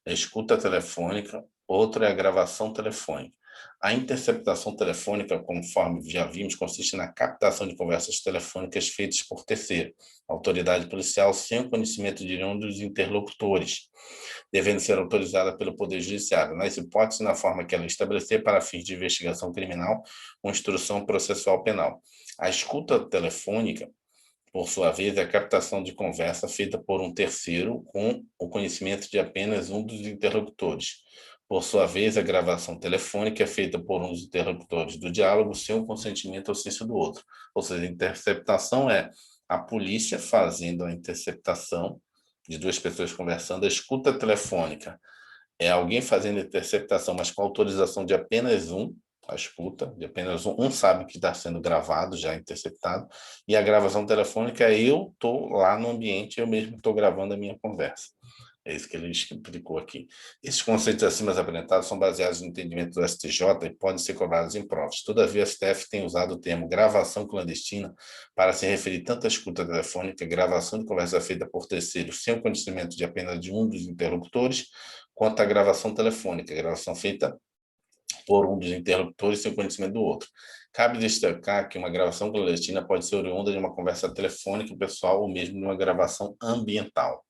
É a escuta telefônica. Outro é a gravação telefônica. A interceptação telefônica, conforme já vimos, consiste na captação de conversas telefônicas feitas por terceiro, autoridade policial, sem o conhecimento de nenhum dos interlocutores, devendo ser autorizada pelo Poder Judiciário, nas hipóteses e na forma que ela estabelecer para fins de investigação criminal ou instrução processual penal. A escuta telefônica, por sua vez, é a captação de conversa feita por um terceiro com o conhecimento de apenas um dos interlocutores. Por sua vez, a gravação telefônica é feita por um dos interlocutores do diálogo sem o consentimento ou ciência do outro. Ou seja, a interceptação é a polícia fazendo a interceptação de duas pessoas conversando. A escuta telefônica é alguém fazendo interceptação, mas com autorização de apenas um, a escuta, de apenas um sabe que está sendo gravado, já interceptado, e a gravação telefônica é eu estou lá no ambiente, eu mesmo estou gravando a minha conversa. É isso que ele explicou aqui. Esses conceitos acima apresentados são baseados no entendimento do STJ e podem ser cobrados em provas. Todavia, a STF tem usado o termo gravação clandestina para se referir tanto à escuta telefônica, gravação de conversa feita por terceiros sem o conhecimento de apenas de um dos interlocutores, quanto à gravação telefônica, gravação feita por um dos interlocutores sem o conhecimento do outro. Cabe destacar que uma gravação clandestina pode ser oriunda de uma conversa telefônica pessoal ou mesmo de uma gravação ambiental.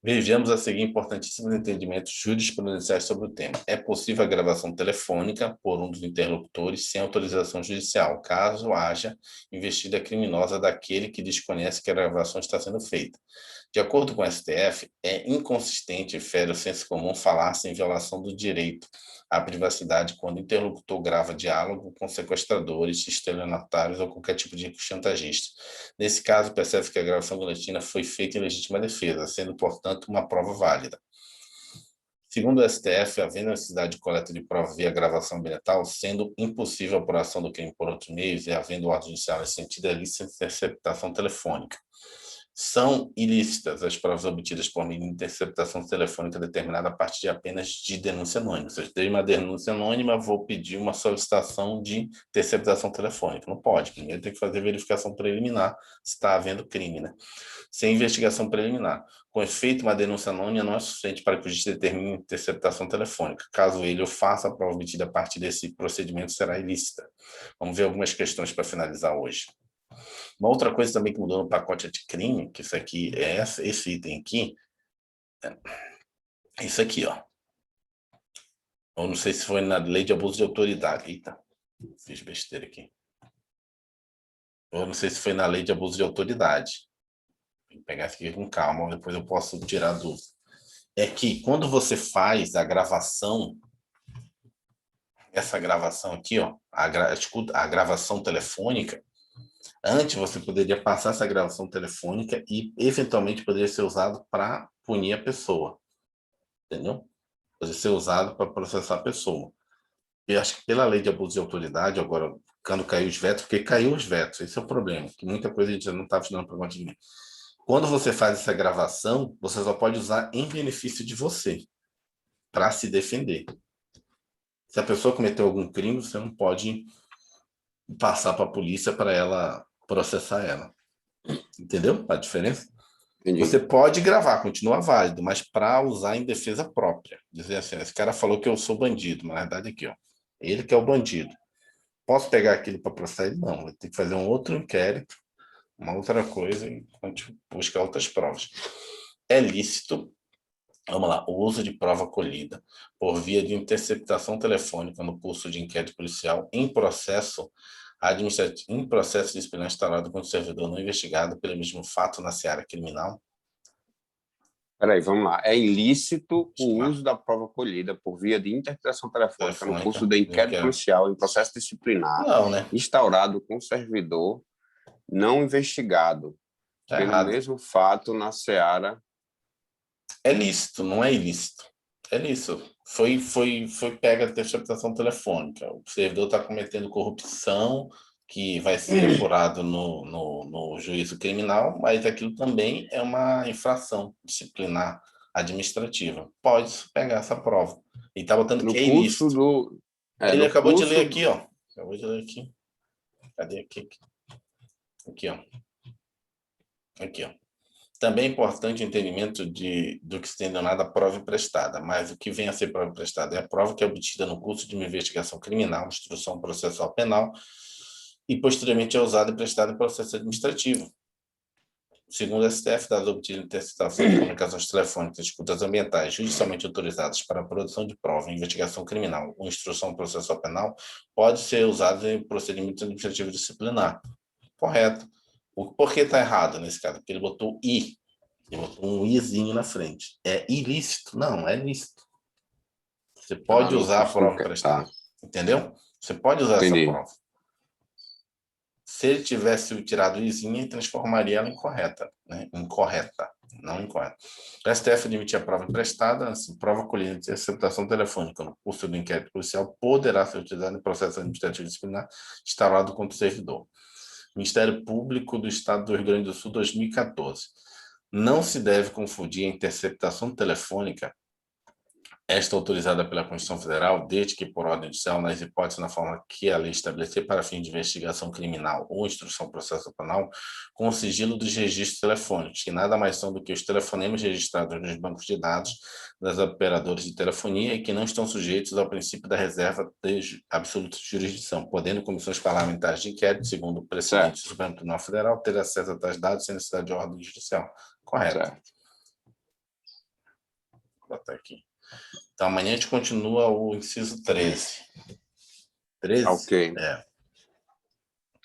Vejamos a seguir importantíssimos entendimentos jurisprudenciais sobre o tema. É possível a gravação telefônica por um dos interlocutores sem autorização judicial, caso haja investida criminosa daquele que desconhece que a gravação está sendo feita. De acordo com o STF, é inconsistente e fere o senso comum falar-se em violação do direito à privacidade quando o interlocutor grava diálogo com sequestradores, estelionatários ou qualquer tipo de chantagista. Nesse caso, percebe que a gravação clandestina foi feita em legítima defesa, sendo, portanto, uma prova válida. Segundo o STF, havendo necessidade de coleta de prova via gravação ambiental, sendo impossível a apuração do crime por outros meios e havendo ordem judicial nesse sentido, é lícita a interceptação telefônica. São ilícitas as provas obtidas por meio de interceptação telefônica determinada a partir de apenas de denúncia anônima. Se eu dei uma denúncia anônima, vou pedir uma solicitação de interceptação telefônica. Não pode. Primeiro tem que fazer verificação preliminar se está havendo crime, né? Sem investigação preliminar. Com efeito, uma denúncia anônima não é suficiente para que o juiz determine interceptação telefônica. Caso ele o faça, a prova obtida a partir desse procedimento será ilícita. Vamos ver algumas questões para finalizar hoje. Uma outra coisa também que mudou no pacote anticrime, que isso aqui é esse item aqui, é isso aqui, ó. Eu não sei se foi na lei de abuso de autoridade. Eita, fiz besteira aqui. Eu não sei se foi na lei de abuso de autoridade. Tem que pegar isso aqui com calma, depois eu posso tirar a dúvida. É que quando você faz a gravação, essa gravação aqui, ó, a gravação telefônica, antes você poderia passar essa gravação telefônica e eventualmente poderia ser usado para punir a pessoa, entendeu? Poderia ser usado para processar a pessoa. Eu acho que pela lei de abuso de autoridade, agora, quando caiu os vetos, porque caiu os vetos, esse é o problema, que muita coisa a gente já não está estudando para conta de mim. Quando você faz essa gravação, você só pode usar em benefício de você, para se defender. Se a pessoa cometeu algum crime, você não pode passar para a polícia para ela processar ela. Entendeu a diferença? Entendi. Você pode gravar, continua válido, mas para usar em defesa própria. Dizer assim, esse cara falou que eu sou bandido, mas na verdade aqui, ó, ele que é o bandido. Posso pegar aquilo para processar ele? Não, vai ter que fazer um outro inquérito, uma outra coisa, e buscar outras provas. É lícito, vamos lá, o uso de prova colhida por via de interceptação telefônica no curso de inquérito policial em processo administrativo, em processo disciplinar instalado contra o servidor não investigado pelo mesmo fato na seara criminal. Peraí, vamos lá. É ilícito o uso da prova colhida por via de interpretação telefônica no curso de inquérito policial em processo disciplinar Não, né? instaurado com servidor não investigado Tá pelo errado. mesmo fato na seara. É lícito, não é ilícito. É lícito. Foi pega a interceptação telefônica. O servidor está cometendo corrupção, que vai ser apurado no juízo criminal, mas aquilo também é uma infração disciplinar administrativa. Pode pegar essa prova. E está botando que No é curso ilícito. do. Ele No acabou de curso. ler aqui, ó. Acabou de ler aqui. Cadê aqui? Aqui, ó. Aqui, ó. Também é importante o entendimento do que se tem denominado a prova emprestada, mas o que vem a ser prova emprestada é a prova que é obtida no curso de uma investigação criminal, instrução processual penal, e posteriormente é usada e prestada em processo administrativo. Segundo o STF, dados obtidos em interceptação de comunicações telefônicas e escutas ambientais judicialmente autorizadas para a produção de prova em investigação criminal ou instrução processual penal, pode ser usado em procedimento administrativo disciplinar. Correto. Por que está errado nesse caso? Porque ele botou I. Ele botou um izinho na frente. É ilícito? Não, é lícito. Você pode No usar a curso do prova inquérito. emprestada. Tá. Entendeu? Você pode usar essa Entendi. prova. Se ele tivesse tirado o izinho, ele transformaria ela em correta. Né? Incorreta, não incorreta. O STF admitir a prova emprestada, assim, prova colhida de interceptação telefônica no curso do inquérito policial poderá ser utilizada em processo administrativo disciplinar instaurado contra o servidor. Ministério Público do Estado do Rio Grande do Sul, 2014. Não se deve confundir a interceptação telefônica, esta autorizada pela Constituição Federal, desde que por ordem judicial, nas hipóteses na forma que a lei estabelecer para fim de investigação criminal ou instrução processual penal, com o sigilo dos registros telefônicos, que nada mais são do que os telefonemas registrados nos bancos de dados das operadoras de telefonia e que não estão sujeitos ao princípio da reserva de absoluta jurisdição, podendo comissões parlamentares de inquérito, segundo o precedente do Supremo Tribunal Federal, ter acesso a tais dados sem necessidade de ordem judicial. Correto. Certo. botar aqui. Então, amanhã a gente continua o inciso 13. 13? Ok.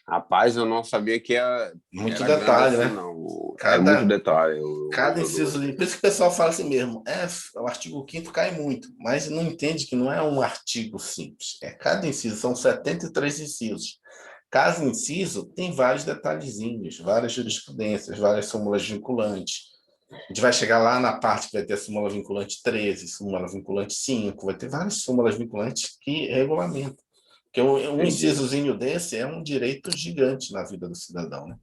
Rapaz, eu não sabia que muito era detalhe, grande assim, né? não. É muito detalhe. Cada inciso, por isso que o pessoal fala assim mesmo, o artigo 5º cai muito, mas não entende que não é um artigo simples. Cada inciso, são 73 incisos. Cada inciso tem vários detalhezinhos, várias jurisprudências, várias súmulas vinculantes. A gente vai chegar lá na parte que vai ter a súmula vinculante 13, súmula vinculante 5, vai ter várias súmulas vinculantes que regulamentam. Porque um incisozinho desse é um direito gigante na vida do cidadão, né?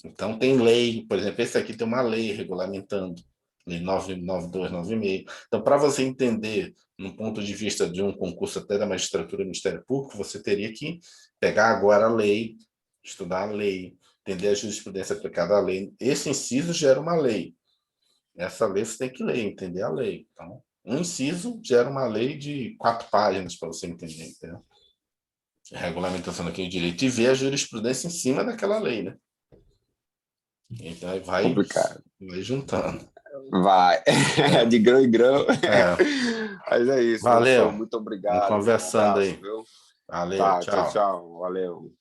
Então, tem lei, por exemplo, esse aqui tem uma lei regulamentando, lei 99296. Então, para você entender, no ponto de vista de um concurso até da magistratura do Ministério Público, você teria que pegar agora a lei, estudar a lei, entender a jurisprudência aplicada à lei. Esse inciso gera uma lei. Essa lei você tem que ler, entender a lei. Então, um inciso gera uma lei de 4 páginas para você entender, entendeu? Regulamentação daquele direito e ver a jurisprudência em cima daquela lei, né? Então vai juntando. Vai. De grão em grão. Mas é isso, Valeu. professor. Muito obrigado. Vamos conversando aí. Viu? Valeu, tá, tchau. Tchau. Valeu.